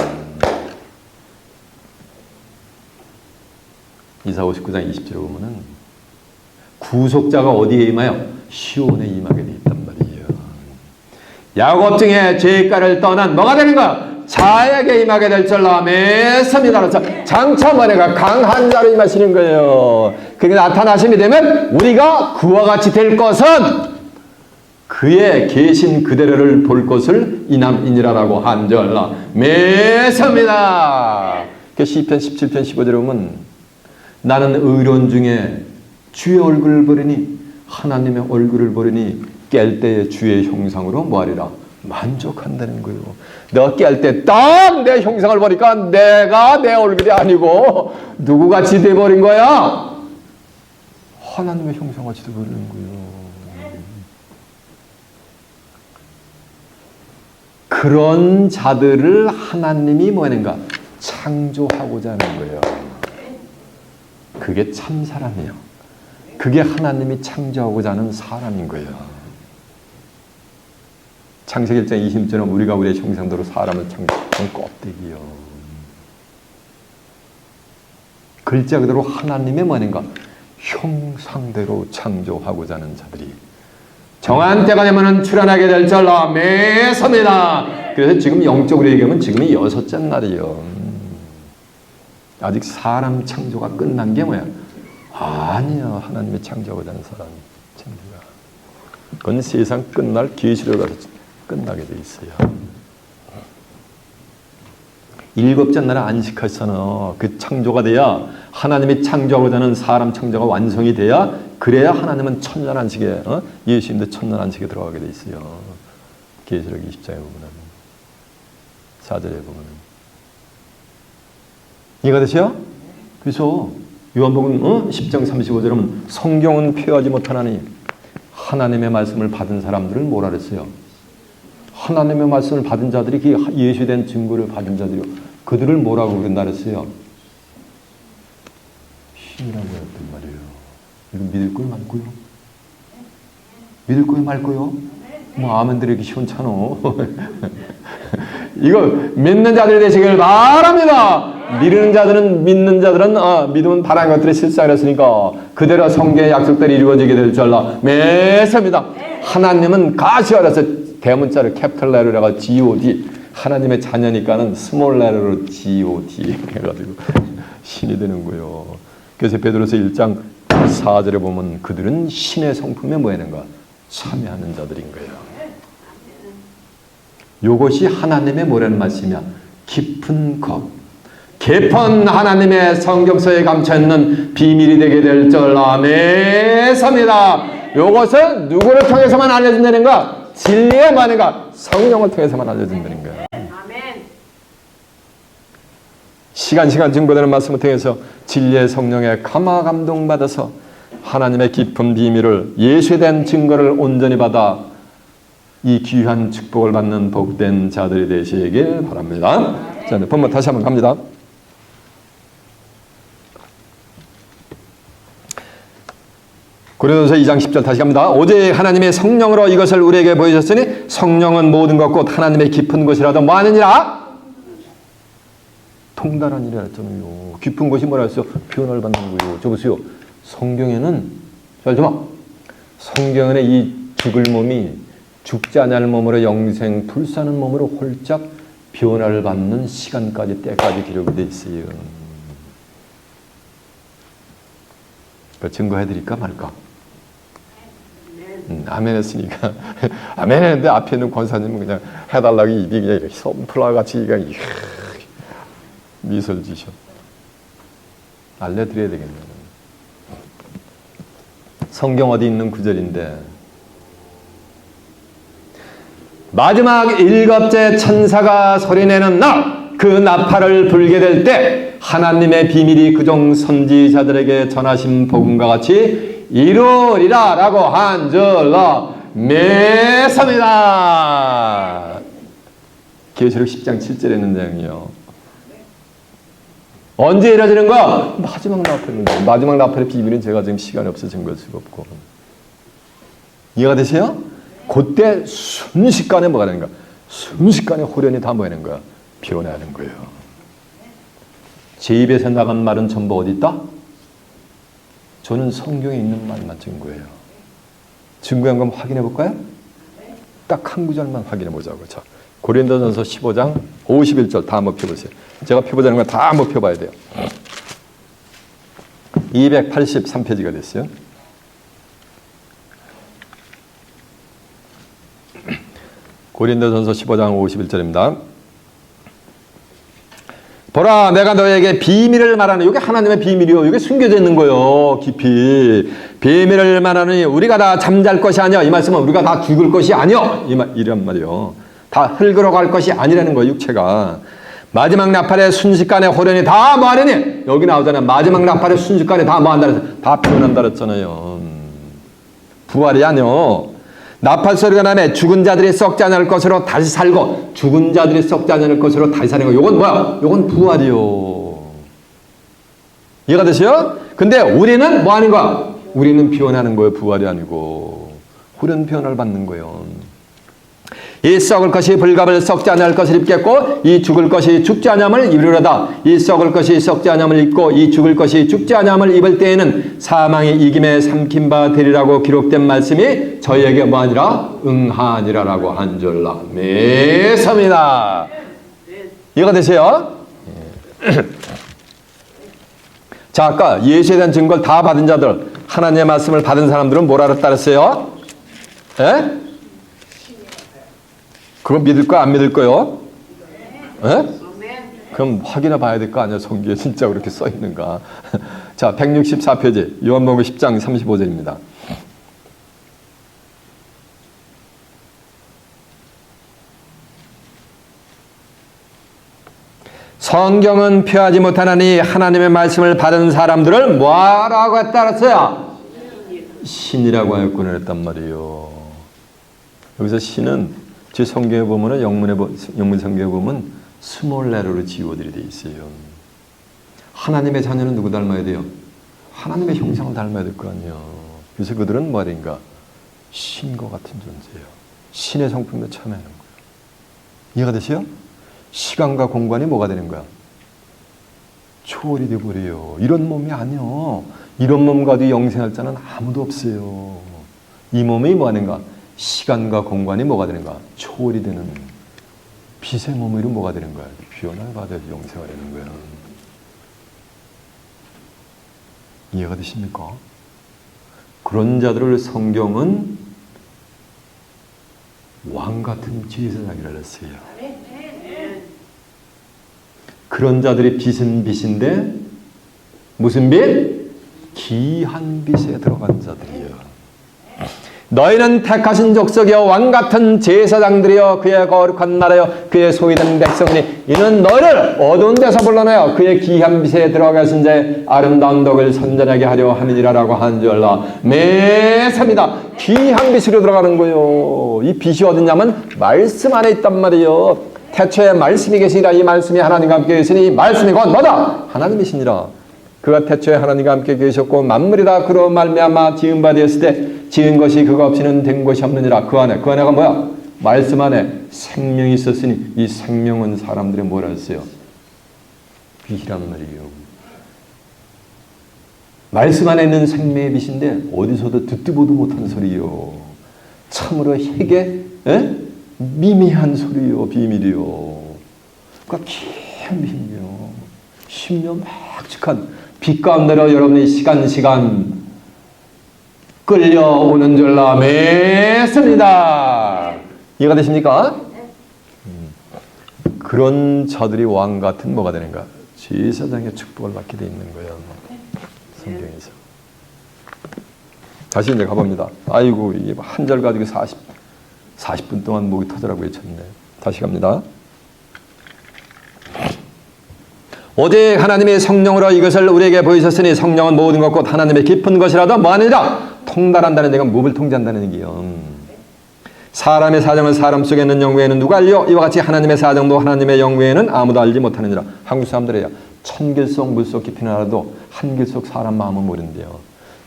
이사 59장 20절에 보면은 구속자가 어디에 임하여? 시온에 임하게 돼 있단 말이에요. 야곱 중에 죄가를 떠난 뭐가 되는 거야? 자에게 임하게 될 줄 믿습니다. 그래서 장차 뭐네가 강한 자로 임하시는 거예요. 그게 나타나심이 되면 우리가 그와 같이 될 것은 그의 계신 그대로를 볼 것을 이남이니라라고 한 줄 믿습니다. 시편 17편 15절에 보면 나는 의로운 중에 주의 얼굴을 보리니 하나님의 얼굴을 보리니 깰 때의 주의 형상으로 뭐하리라? 만족한다는 거예요. 내가 깰 때 딱 내 형상을 보니까 내가 내 얼굴이 아니고 누구같이 돼버린 거야? 하나님의 형상같이 돼버리는 거예요. 그런 자들을 하나님이 뭐하는가? 창조하고자 하는 거예요. 그게 참 사람이에요. 그게 하나님이 창조하고자 하는 사람인 거예요. 창세기 1장 20절은 우리가 우리의 형상대로 사람을 창조한 껍데기요. 글자 그대로 하나님의 뭐는가? 형상대로 창조하고자 하는 자들이 정한 때가 되면 출현하게 될 줄 믿습니다. 그래서 지금 영적으로 얘기하면 지금이 6째 날이에요. 아직 사람 창조가 끝난 게 뭐야? 아니야. 하나님의 창조하고자 하는 사람 창조가. 그건 세상 끝날 계시로 가서 끝나게 돼 있어요. 7째 날에 안식하셔서 그 창조가 돼야 하나님이 창조하고자 하는 사람 창조가 완성이 돼야 그래야 하나님은 천년 안식에 예수님도 천년 안식에 들어가게 돼 있어요. 계시록 20장에 보면 4절에 보면 이해가 되세요? 그래서 요한복음 10장 35절은 성경은 표하지 못하나니 하나님의 말씀을 받은 사람들은 뭐라 그랬어요? 하나님의 말씀을 받은 자들이 그 예수된 증거를 받은 자들이 그들을 뭐라고 그런다 그랬어요? 신이라고 했단 말이에요. 이거 믿을 거요 말고요? 믿을 거요 말고요? 뭐 아멘 드리기 시원찮아. 이거 믿는 자들이 되시길 바랍니다. 믿는 자들은 믿으면 바라는 것들이 실상이었으니까 그대로 성경의 약속들이 이루어지게 될 줄 믿습니다. 하나님은 가시하라서 대문자를 캐피탈 레터가 God 하나님의 자녀니까는 스몰 레터로 God 해가지고 신이 되는 거예요. 그래서 베드로서 1장 4절에 보면 그들은 신의 성품에 뭐하는가? 참여하는 자들인 거예요. 이것이 하나님의 뭐라는 말씀이야? 깊은 겁. 깊은 하나님의 성경서에 감춰있는 비밀이 되게 될 줄 믿습니다. 이것은 누구를 통해서만 알려진다는 거야? 진리의 말인가? 성령을 통해서만 알려진다는 거야. 시간 증거되는 말씀을 통해서 진리의 성령의 감화 감동받아서 하나님의 깊은 비밀을 예수에 대한 증거를 온전히 받아 이 귀한 축복을 받는 복된 자들이 되시길 바랍니다. 자, 본문 다시 한번 갑니다. 고린도서 2장 10절 다시 갑니다. 오직 하나님의 성령으로 이것을 우리에게 보여주셨으니 성령은 모든 것 곧 하나님의 깊은 것이라도 뭐 하느니라? 통달한 일이라 했잖아요. 깊은 것이 뭐라 했어요? 표현을 받는 거예요. 저 보세요. 성경에는 잘 들어봐. 성경에는 이 죽을 몸이 죽지 않을 몸으로 영생 불사는 몸으로 홀짝 변화를 받는 시간까지 때까지 기록이 되어 있어요. 증거해드릴까 말까? 아멘 했으니까 아멘 했는데 앞에 있는 권사님은 그냥 해달라고 입이 그냥 이렇게 솜플라같이 그냥 미소를 지셔. 알려드려야 되겠네요. 성경 어디 있는 구절인데 마지막 7째 천사가 소리내는 날 그 나팔을 불게 될 때 하나님의 비밀이 그종 선지자들에게 전하신 복음과 같이 이루리라 라고 한 줄로 믿습니다. 계시록 10장 7절에 있는 내용이요. 언제 이루어지는 거야? 마지막 나팔인데, 마지막 나팔의 비밀은 제가 지금 시간이 없어 증거할 수가 없고. 이해가 되세요? 그때 순식간에 뭐가 되는 거야? 순식간에 호련이 다 뭐하는 거야? 변화하는 거예요. 제 입에서 나간 말은 전부 어디 있다? 저는 성경에 있는 말만 증거해요. 증거한 건 확인해 볼까요? 딱 한 구절만 확인해 보자고. 자, 고린도전서 15장 51절 다 한번 펴보세요. 제가 펴보자는 건 다 한번 펴봐야 돼요. 283페이지가 됐어요. 고린도전서 15장 51절입니다. 보라, 내가 너에게 비밀을 말하는, 이게 하나님의 비밀이요. 이게 숨겨져 있는 거예요. 깊이. 비밀을 말하느니 우리가 다 잠잘 것이 아니야. 이 말씀은 우리가 다 죽을 것이 아니야. 이란 말이요. 다 흙으로 갈 것이 아니라는 거예요. 육체가. 마지막 나팔의 순식간에 호련이 다 뭐하느니? 여기 나오잖아요. 마지막 나팔의 순식간에 다 뭐한다 그랬어요. 다 변한다 그랬잖아요. 부활이 아니요. 나팔 소리가 나면 죽은 자들이 썩지 않을 것으로 다시 살고, 죽은 자들이 썩지 않을 것으로 다시 사는 거. 요건 뭐야? 요건 부활이요. 이해가 되세요? 근데 우리는 뭐 하는 거야? 우리는 변하는 거예요. 부활이 아니고. 후련 변화를 받는 거예요. 이 썩을 것이 불갑을 썩지 않을 것을 입겠고, 이 죽을 것이 죽지 않음을 입으려다. 이 썩을 것이 썩지 않음을 입고, 이 죽을 것이 죽지 않음을 입을 때에는 사망이 이김에 삼킨 바 되리라고 기록된 말씀이 저희에게 뭐하니라? 응하니라라고 한 줄로 믿습니다. 이해가 되세요? 자, 아까 예수에 대한 증거를 다 받은 자들, 하나님의 말씀을 받은 사람들은 뭐라 그랬어요? 예? 그거 믿을 거야, 안 믿을 거요? 예? 그럼 확인해 봐야 될 거 아니야, 성경에 진짜 그렇게 써 있는가. 자, 164페이지, 요한복음 10장 35절입니다. 성경은 표하지 못하나니 하나님의 말씀을 받은 사람들을 뭐라고 했다 그랬어요? 신이라고 하였구나 했단 말이에요. 여기서 신은 제 성경에 보면은 영문 성경에 보면 스몰 레터로 지워들이 돼 있어요. 하나님의 자녀는 누구 닮아야 돼요? 하나님의 형상을 닮아야 될 거 아니에요. 그래서 그들은 뭐인가? 신과 같은 존재예요. 신의 성품에 참여하는 거예요. 이해가 되세요? 시간과 공간이 뭐가 되는 거야? 초월이 되어버려요. 이런 몸이 아니요. 이런 몸 가지고 영생할 자는 아무도 없어요. 이 몸이 뭐 하는가? 시간과 공간이 뭐가 되는가? 초월이 되는 빛의 몸으로 뭐가 되는 거야? 변화를 받아서 영생을 하는 거야. 이해가 되십니까? 그런 자들을 성경은 왕 같은 제사장이라 했어요. 그런 자들이 빛은 빛인데 무슨 빛? 귀한 빛에 들어간 자들이에요. 너희는 택하신 족속이여 왕같은 제사장들이여 그의 거룩한 나라여 그의 소유된 백성이니 이는 너희를 어두운 데서 불러내어 그의 귀한 빛에 들어가신 자의 아름다운 덕을 선전하게 하려 함이니라라고 한 줄로 믿습니다. 귀한 빛으로 들어가는 거예요. 이 빛이 어딨냐면 말씀 안에 있단 말이에요. 태초에 말씀이 계시니라. 이 말씀이 하나님과 함께 계시니 말씀이 곧 뭐다? 하나님이시니라. 그가 태초에 하나님과 함께 계셨고 만물이 다 그로 말미암아 지은 바 되었을 때 지은 것이 그가 없이는 된 것이 없느니라. 그 안에가 뭐야? 말씀 안에 생명이 있었으니 이 생명은 사람들의 뭐라 했어요? 빛이란 말이에요. 말씀 안에 있는 생명의 빛인데 어디서도 듣도 보도 못하는 소리요. 참으로 희게 미미한 소리요. 비밀이요. 그러니까 귀한 비밀이요. 신묘막측한 빛 가운데로 여러분의 시간 끌려오는 줄로 믿습니다. 이해가 되십니까? 그런 자들이 왕 같은 뭐가 되는가? 제사장의 축복을 받게 돼 있는 거예요. 성경에서. 다시 이제 가봅니다. 아이고, 이게 한 절 가지고 40분 동안 목이 터져라고 외쳤네. 다시 갑니다. 오직 하나님의 성령으로 이것을 우리에게 보이셨으니 성령은 모든 것 곧 하나님의 깊은 것이라도 뭐하느니라 통달한다는 얘기가 무엇을 통제한다는 얘기요. 사람의 사정은 사람 속에 있는 영 외에는 누가 알려? 이와 같이 하나님의 사정도 하나님의 영 외에는 아무도 알지 못하느니라. 한국 사람들이야 천길 속 물속 깊이는 알아도 한길 속 사람 마음은 모른대요.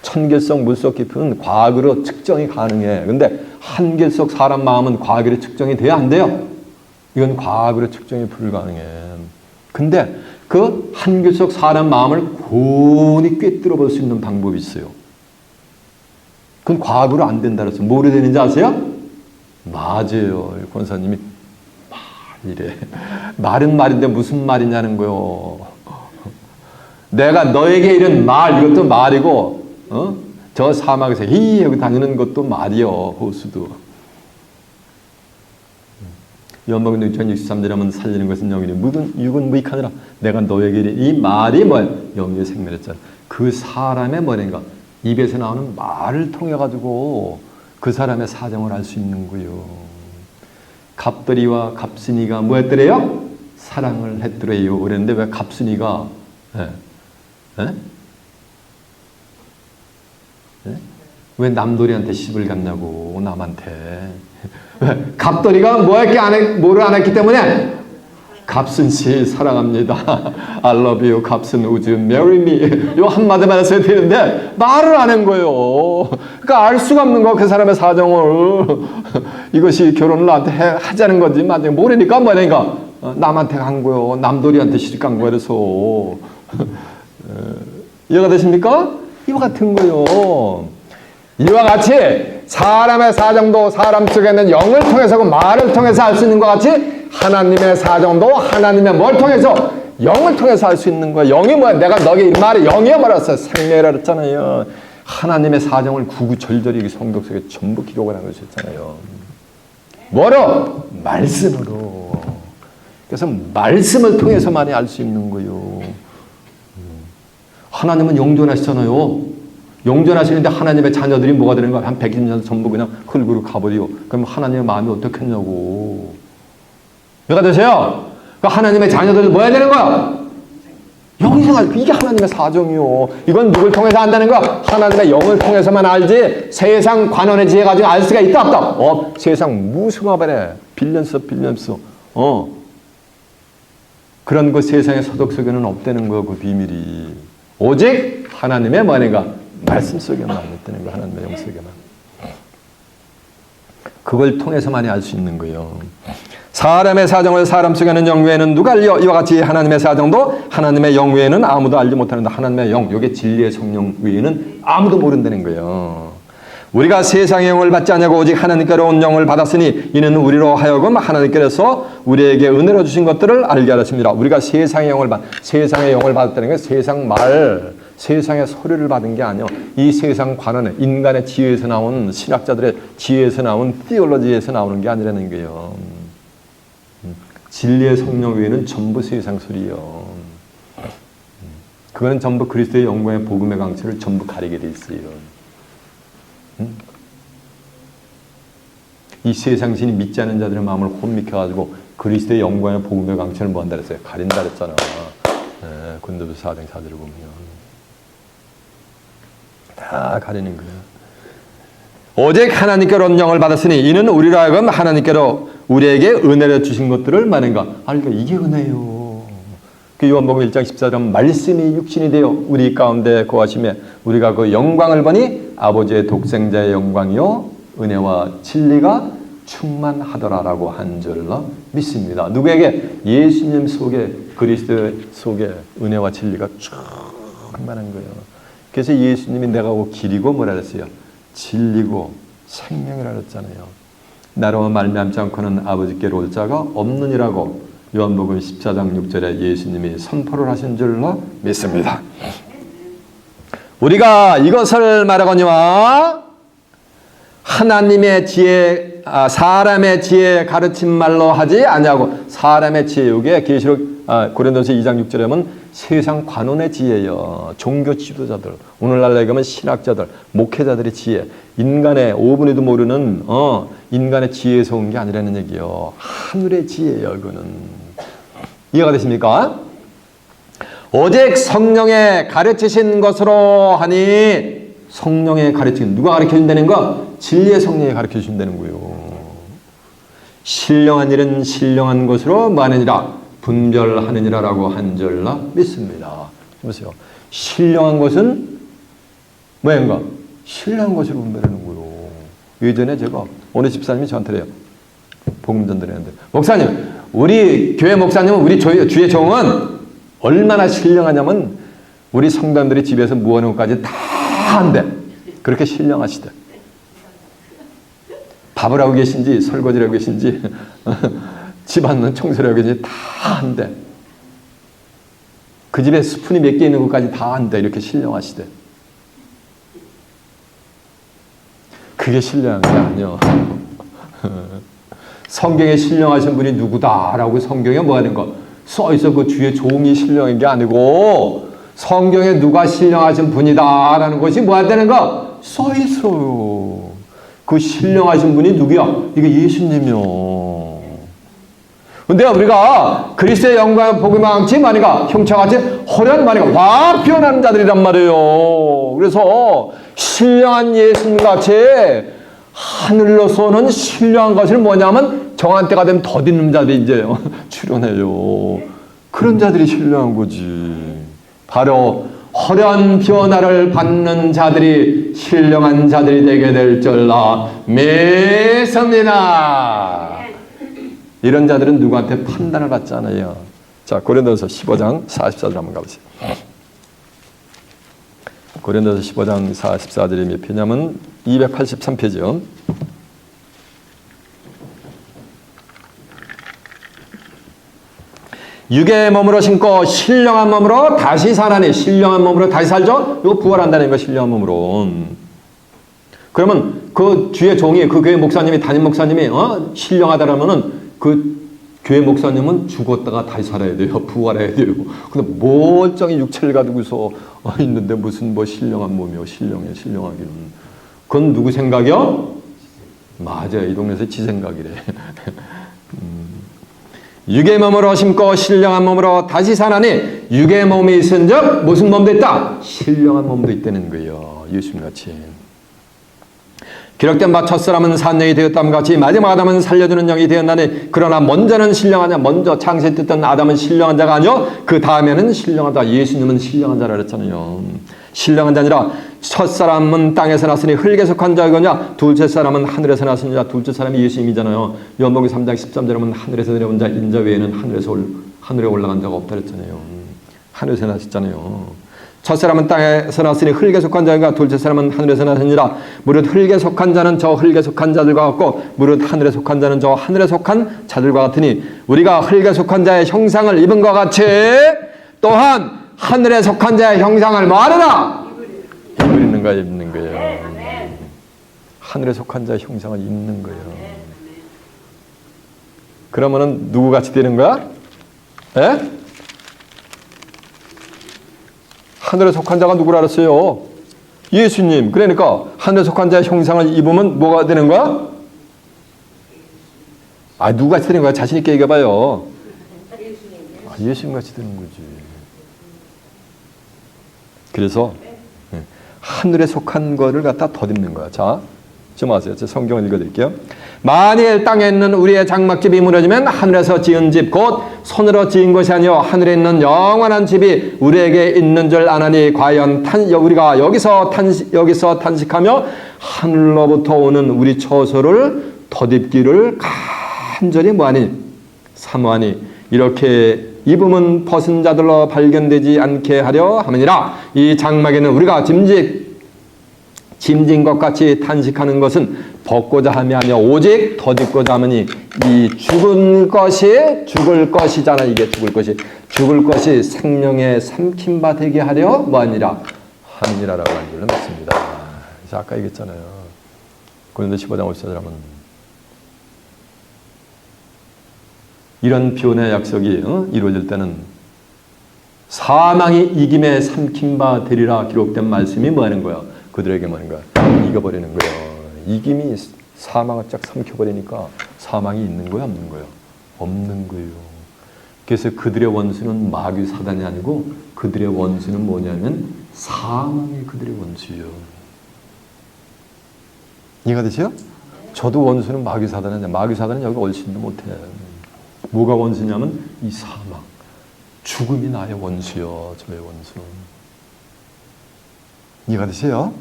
천길 속 물속 깊이는 과학으로 측정이 가능해. 근데 한길 속 사람 마음은 과학으로 측정이 돼야 안 돼요. 이건 과학으로 측정이 불가능해. 근데 그 한길 속 사람 마음을 고온히 꿰뚫어 볼 수 있는 방법이 있어요. 그건 과학으로 안 된다 그래서 뭐로 되는지 아세요? 맞아요. 권사님이 말이래. 말은 말인데 무슨 말이냐는 거요. 내가 너에게 이런 말, 이것도 말이고, 저 사막에서 히 하고 다니는 것도 말이요. 호수도. 요한복음 6장 63절에 살리는 것은 영이니 육은 무익하느라 내가 너에게 이 말이 뭐야? 영의 생명이었잖아. 그 사람의 뭐인가? 입에서 나오는 말을 통해 가지고 그 사람의 사정을 알 수 있는 거요. 갑돌이와 갑순이가 뭐 했더래요? 사랑을 했더래요. 그랬는데 왜 갑순이가 왜 남돌이한테 시집을 갔냐고 남한테. 갑돌이가 뭐를 안 했기 때문에 갑순 씨 사랑합니다. I love you. 갑순 would you marry me? 요 한마디만 해서 되는데 말을 안 한 거예요. 그러니까 알 수가 없는 거 그 사람의 사정을. 이것이 결혼을 나한테 하자는 건지 맞아요. 모르니까 뭐라니까 남한테 간 거요. 남돌이한테 시집 간 거야. 그래서 이해가 되십니까? 이와 같은 거요. 이와 같이 사람의 사정도 사람 속에 있는 영을 통해서고 말을 통해서 알 수 있는 것 같이 하나님의 사정도 하나님의 뭘 통해서 영을 통해서 알 수 있는 거야. 영이 뭐야? 내가 너에게 이 말이 영이야 말았어. 생명이라 그랬잖아요. 하나님의 사정을 구구절절히 성경 속에 전부 기록을 한 것이었잖아요. 뭐로? 말씀으로. 그래서 말씀을 통해서만이 알 수 있는 거요. 하나님은 영존하시잖아요. 영존하시는데 하나님의 자녀들이 뭐가 되는 거야? 한 120년 전부 그냥 흙으로 가버려. 그럼 하나님의 마음이 어떻겠냐고. 이해가 되세요? 그러니까 하나님의 자녀들이 뭐 해야 되는 거야? 영생할. 이게 하나님의 사정이요. 이건 누굴 통해서 안다는 거야? 하나님의 영을 통해서만 알지 세상 관원의 지혜 가지고 알 수가 있다 없다? 세상 무수가버려. 빌렸어. 그런 거 세상의 서독 속에는 없다는 거 그 비밀이. 오직 하나님의 뭐니까 말씀 속에만 있다는 거. 하나님의 영 속에만. 그걸 통해서만이 알 수 있는 거예요. 사람의 사정을 사람 속에는 영 외에는 누가 알려? 이와 같이 하나님의 사정도 하나님의 영 외에는 아무도 알지 못하는데 하나님의 영, 이게 진리의 성령 외에는 아무도 모른다는 거예요. 우리가 세상의 영을 받지 않냐고 오직 하나님께로 온 영을 받았으니 이는 우리로 하여금 하나님께서 우리에게 은혜로 주신 것들을 알게 하셨습니다. 우리가 세상의 영을 받았다는 게 세상 말, 세상의 소리를 받은 게 아니요. 이 세상 관원의 인간의 지혜에서 나온 신학자들의 지혜에서 나온 티올로지에서 나오는 게 아니라는 거예요. 진리의 성령 외에는 전부 세상 소리요. 그거는 전부 그리스도의 영광의 복음의 강체를 전부 가리게 돼 있어요. 이 세상 신이 믿지 않는 자들의 마음을 혼미켜가지고 그리스도의 영광의 복음의 강체를 뭐 한다 그랬어요? 가린다 그랬잖아. 고린도서 4장 4절을 보면 다 가리는 거예요. 오직 하나님께로 온 영을 받았으니 이는 우리로 하여금 하나님께로 우리에게 은혜를 주신 것들을 말인가? 그러니까 이게 은혜요. 그 요한복음 1장 14절 말씀이 육신이 되어 우리 가운데 거하시며 우리가 그 영광을 보니 아버지의 독생자의 영광이요 은혜와 진리가 충만하더라라고 한 줄로 믿습니다. 누구에게? 예수님 속에 그리스도 속에 은혜와 진리가 충만한 거예요. 그래서 예수님이 내가 그 길이고 뭐라 그랬어요? 진리고 생명이라 그랬잖아요. 나로 말미암지 않고는 아버지께로 올 자가 없느니라고 요한복음 14장 6절에 예수님이 선포를 하신 줄로 믿습니다. 우리가 이것을 말하거니와 하나님의 지혜, 사람의 지혜 가르친 말로 하지 아니하고 사람의 지혜, 이게 계시록 고린도서 2장 6절에 보면 세상 관원의 지혜요. 종교 지도자들, 오늘날 얘기하면 신학자들, 목회자들의 지혜, 인간의 5분에도 모르는 인간의 지혜에서 온 게 아니라는 얘기요. 하늘의 지혜예요. 이거는 이해가 되십니까? 오직 성령의 가르치신 것으로 하니, 성령의 가르치신, 누가 가르쳐 준다는 거? 진리의 성령이 가르쳐 준다는 거예요. 신령한 일은 신령한 것으로 많으니라 분별하느니라라고 한 줄로 믿습니다. 보세요. 신령한 것은 뭐인가? 신령한 것으로 분별하는 거예요. 예전에 제가 어느 집사님이 저한테 그래요. 복음 전달했는데, 목사님, 우리 교회 목사님은, 우리 주의 종은 얼마나 신령하냐면 우리 성도들이 집에서 무하는 것까지 다 한대. 그렇게 신령하시대. 밥을 하고 계신지 설거지를 하고 계신지 집안은 청소를 하고 계신지 다 한대. 그 집에 스푼이 몇 개 있는 것까지 다 한대. 이렇게 신령하시대. 그게 신령한 게 아니야. 성경에 신령하신 분이 누구다라고 성경에 뭐 하는 거 써있어. 그 주의 종이 신령한 게 아니고 성경에 누가 신령하신 분이다라는 것이 뭐 한다는 거 써있어요. 그 신령하신 분이 누구야? 이게 예수님이요. 근데 우리가 그리스도의 영광 복음의 왕치 만이가 형체같이 호련 만이가 확 피어나는 자들이란 말이에요. 그래서 신령한 예수님같이 하늘로서는 신령한 것을 뭐냐면 정한 때가 되면 덧입는 자들이 이제 출현해요. 그런 자들이 신령한 거지. 바로 호련 변화를 받는 자들이 신령한 자들이 되게 될 줄로 믿습니다. 이런 자들은 누구한테 판단을 받지 않아요. 자, 고린도서 15장 44절 한번 가보세요. 고린도서 15장 44절이 몇 페이지냐면 283페이지요. 육의 몸으로 신고 신령한 몸으로 다시 살아니, 신령한 몸으로 다시 살죠? 이거 부활한다는 거, 신령한 몸으로. 그러면 그 주의 종이, 그 교회 목사님이, 담임 목사님이 신령하다라면은 그 교회 목사님은 죽었다가 다시 살아야 돼요. 부활해야 돼요. 근데 멀쩡히 육체를 가지고서 있는데 무슨 뭐 신령한 몸이요. 신령하기는. 그건 누구 생각이요? 맞아요. 이 동네에서 지 생각이래. 육의 몸으로 심고 신령한 몸으로 다시 사나니, 육의 몸이 있은즉 무슨 몸도 있다? 신령한 몸도 있다는 거예요. 예수님같이. 기록된 바 첫사람은 산 영이 되었다함 같이 마지막 아담은 살려주는 영이 되었나니, 그러나 먼저는 신령한 자, 먼저 창세에 뜯던 아담은 신령한 자가 아니요 그 다음에는 신령한 자, 예수님은 신령한 자라 그랬잖아요. 신령한 자니라 첫사람은 땅에서 났으니 흙에 속한 자이거냐, 둘째 사람은 하늘에서 났으니라. 둘째 사람이 예수님이잖아요. 요한복음 3장 13절에 보면 하늘에서 내려온 자 인자 외에는 하늘에 올라간 자가 없다 그랬잖아요. 하늘에서 나셨잖아요. 첫사람은 땅에서 났으니 흙에 속한 자가, 둘째 사람은 하늘에서 났으니라. 무릇 흙에 속한 자는 저 흙에 속한 자들과 같고 무릇 하늘에 속한 자는 저 하늘에 속한 자들과 같으니, 우리가 흙에 속한 자의 형상을 입은 것 같이 또한 하늘에 속한 자의 형상을 뭐하느라? 입는 거예요. 하늘에 속한 자의 형상을 입는 거예요. 그러면은 누구 같이 되는 거야? 에? 하늘에 속한 자가 누구라 알았어요? 예수님. 그러니까 하늘에 속한 자의 형상을 입으면 뭐가 되는 거야? 누구 같이 되는 거야? 자신 있게 얘기해봐요. 예수님 같이 되는 거지. 그래서 하늘에 속한 거를 갖다 덧입는 거야. 자, 좀 아세요. 제가 성경을 읽어드릴게요. 만일 땅에 있는 우리의 장막집이 무너지면 하늘에서 지은 집 곧 손으로 지은 것이 아니요 하늘에 있는 영원한 집이 우리에게 있는 줄 아나니, 과연 우리가 여기서 탄식하며 하늘로부터 오는 우리 처소를 덧입기를 간절히 뭐하니? 사모하니, 이렇게 입음은 벗은 자들로 발견되지 않게 하려 함이니라. 이 장막에는 우리가 짐진 것 같이 탄식하는 것은 벗고자 함이 아니라 오직 덧입고자 함이니, 이 죽을 것이잖아. 이게 죽을 것이 생명에 삼킨 바 되게 하려 뭐하니라? 함이니라라고 한 줄로 믿습니다. 그래서 아까 얘기했잖아요. 고린도 15장 54절하면 이런 비혼의 약속이 이루어질 때는 사망이 이김에 삼킨 바 되리라 기록된 말씀이 뭐하는 거야? 그들에게 뭐하는 거야? 이겨버리는 거야. 이김이 사망을 쫙 삼켜버리니까 사망이 있는 거야, 없는 거야? 없는 거예요. 그래서 그들의 원수는 마귀 사단이 아니고 그들의 원수는 뭐냐면 사망이 그들의 원수요. 이해가 되세요? 저도 원수는 마귀사단인데 마귀사단은 여기 얼씬도 못해. 뭐가 원수냐면 이 사망, 죽음이 나의 원수요. 저의 원수. 이해가 되세요?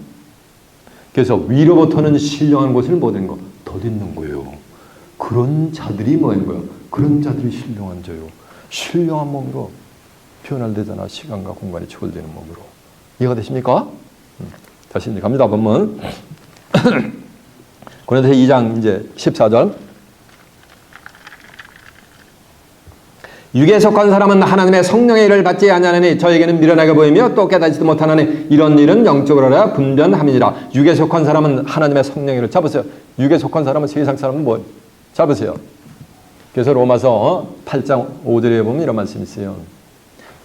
그래서 위로부터는 신령한 것을 못한 거 덧있는 거예요. 그런 자들이 뭐인 거예요? 그런 자들이 신령한 자요. 신령한 몸으로 변화되잖아. 시간과 공간이 초월되는 몸으로. 이해가 되십니까? 다시 이제 갑니다. 본문. 고린도서 2장 이제 14절. 육에 속한 사람은 하나님의 성령의 일을 받지 아니하느니 저에게는 미련하게 보이며 또 깨닫지도 못하나니 이런 일은 영적으로 알아 분별함이니라. 육에 속한 사람은 하나님의 성령의 일을 잡으세요. 육에 속한 사람은 세상 사람은 뭐 잡으세요. 그래서 로마서 8장 5절에 보면 이런 말씀이 있어요.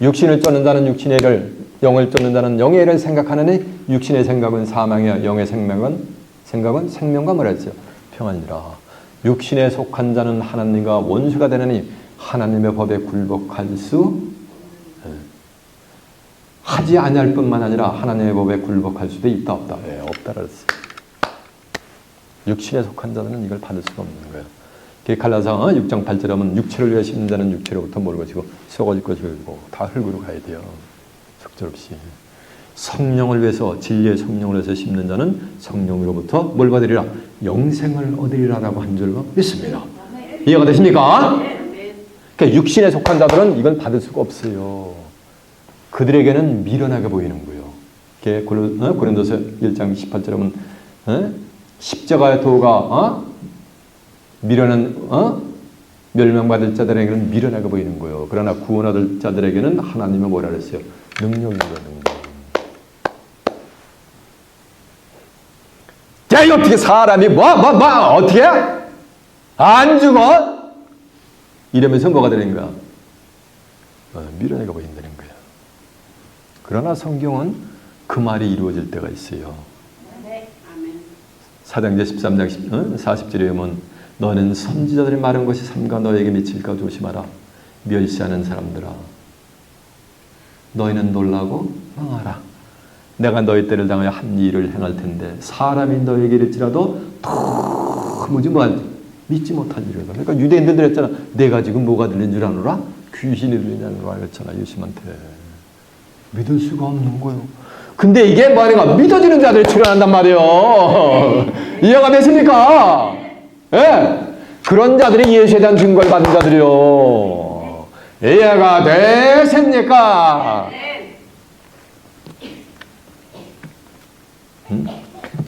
육신을 쫓는 자는 육신의 일을, 영을 쫓는 자는 영의 일을 생각하느니 육신의 생각은 사망이야 영의 생각은 생명과 뭐라 했어요? 평안이라. 육신에 속한 자는 하나님과 원수가 되느니 하나님의 법에 굴복할 수 하지 아니할 뿐만 아니라 하나님의 법에 굴복할 수도 있다 없다? 예, 없다 그랬어요. 육신에 속한 자는 이걸 받을 수가 없는 거예요. 갈라서 6장 8절에 하면 육체를 위해 심는 자는 육체로부터 모를 것이고 썩어질 것이고 다 흙으로 가야 돼요. 속절없이. 성령을 위해서 진리의 성령을 위해서 심는 자는 성령으로부터 뭘 받으리라? 영생을 얻으리라라고 한 줄로 믿습니다. 이해가 되십니까? 그러니까 육신에 속한 자들은 이걸 받을 수가 없어요. 그들에게는 미련하게 보이는 거예요. 고린도서 1장 18절에 보면 십자가의 도가 미련한 멸망받을 자들에게는 미련하게 보이는 거예요. 그러나 구원 얻을 자들에게는 하나님은 뭐라 그랬어요? 능력인 거예요. 야, 이 어떻게 사람이 어떻게 안 죽어? 이러면서 뭐가 되는 거야? 미련하게 보인다는 거야. 그러나 성경은 그 말이 이루어질 때가 있어요. 사도행전 13장 40절에 보면 너는 선지자들이 말한 것이 삼가 너에게 미칠까 조심하라. 멸시하는 사람들아, 너희는 놀라고 망하라. 내가 너희 때를 당하여 한 일을 행할 텐데 사람이 너에게 이를지라도 도무지 믿지 못할 일이다. 그러니까 유대인들 그랬잖아. 내가 지금 뭐가 들린 줄 아노라? 귀신이 들리냐는 걸 알았잖아. 예수님한테. 믿을 수가 없는 거예요. 근데 이게 뭐냐면 믿어지는 자들이 출현한단 말이에요. 이해가 되십니까? 예. 그런 자들이 예수에 대한 증거를 받는 자들이요. 이해가 되십니까?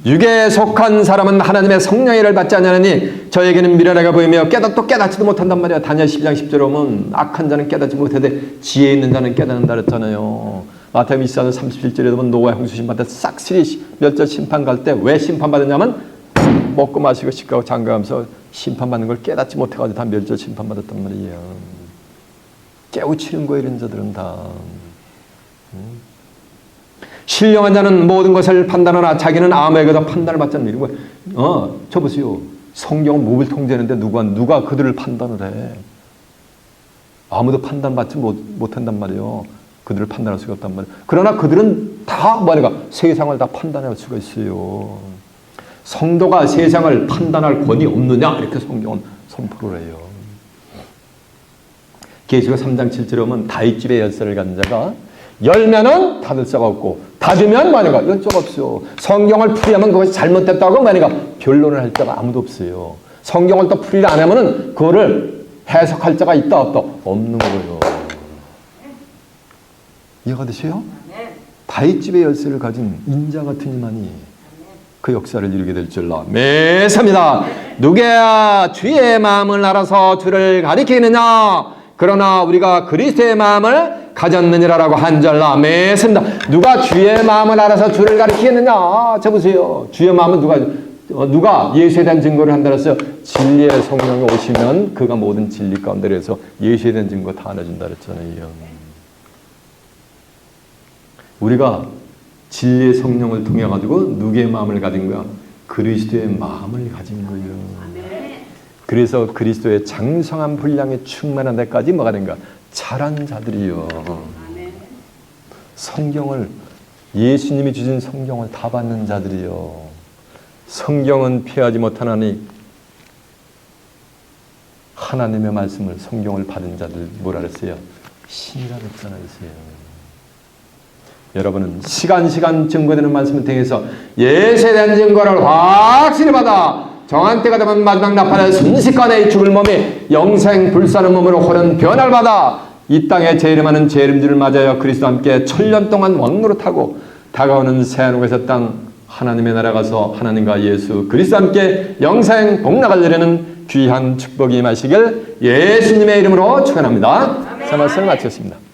육에 속한 사람은 하나님의 성령의 일을 받지 않으니 저에게는 미련하게 보이며 깨닫지도 못한단 말이야. 다니엘 12장 10절에 보면 악한 자는 깨닫지 못하되 지혜 있는 자는 깨닫는다 그랬잖아요. 마태복음 24장 37절에 보면 노아의 홍수 심판 때 싹쓸이 멸절 심판 갈 때 왜 심판받았냐면 먹고 마시고 식하고 장가하면서 심판받는 걸 깨닫지 못해가지고 다 멸절 심판받았단 말이에요. 깨우치는 거예요. 이런 자들은 다. 신령한 자는 모든 것을 판단하나 자기는 아무에게도 판단을 받지 않는 일이고, 저 보세요. 성경은 몹을 통제하는데 누가 그들을 판단을 해? 아무도 판단받지 못한단 말이에요. 그들을 판단할 수가 없단 말이에요. 그러나 그들은 다 세상을 다 판단할 수가 있어요. 성도가 세상을 판단할 권위 없느냐? 이렇게 성경은 선포를 해요. 계시록 3장 7절에 보면 다윗집의 열쇠를 가진 자가 열면은 닫을 자가 없고 닫으면 열 자가 없어요. 성경을 풀이하면 그것이 잘못됐다고 변론을 할 자가 아무도 없어요. 성경을 또 풀이를 안 하면은 그거를 해석할 자가 있다 없다? 없는 거예요. 이해가 되세요? 다윗집의 열쇠를 가진 인자 같은 이만이 그 역사를 이루게 될 줄로 믿습니다. 누구야 주의 마음을 알아서 주를 가리키느냐? 그러나 우리가 그리스도의 마음을 가졌느니라라고 한 줄로 믿습니다. 누가 주의 마음을 알아서 주를 가리키겠느냐? 저 보세요. 주의 마음은 누가 예수에 대한 증거를 한다 그랬어요. 진리의 성령이 오시면 그가 모든 진리 가운데에서 예수에 대한 증거 다 알아준다 그랬잖아요. 우리가 진리의 성령을 통해 가지고 누구의 마음을 가진 거야? 그리스도의 마음을 가진 거예요. 그래서 그리스도의 장성한 분량에 충만한 데까지 뭐가 된가? 자란 자들이요. 성경을, 예수님이 주신 성경을 다 받는 자들이요. 성경은 피하지 못하나니 하나님의 말씀을, 성경을 받은 자들 뭐라 그랬어요? 신이라 그랬잖아요. 여러분은 시간 증거되는 말씀을 통해서 예수에 대한 증거를 확실히 받아 정한 때가 되면 마지막 나팔에 순식간에 죽을 몸이 영생 불사는 몸으로 호련 변화를 받아 이 땅에 재림하는 재림주를 맞아요. 그리스도와 함께 1000년 동안 왕노릇하고 다가오는 새하늘에서 땅 하나님의 나라 가서 하나님과 예수 그리스도와 함께 영생 복락을 누리는 귀한 축복이 임하시길 예수님의 이름으로 축원합니다. 제 말씀을 마치겠습니다.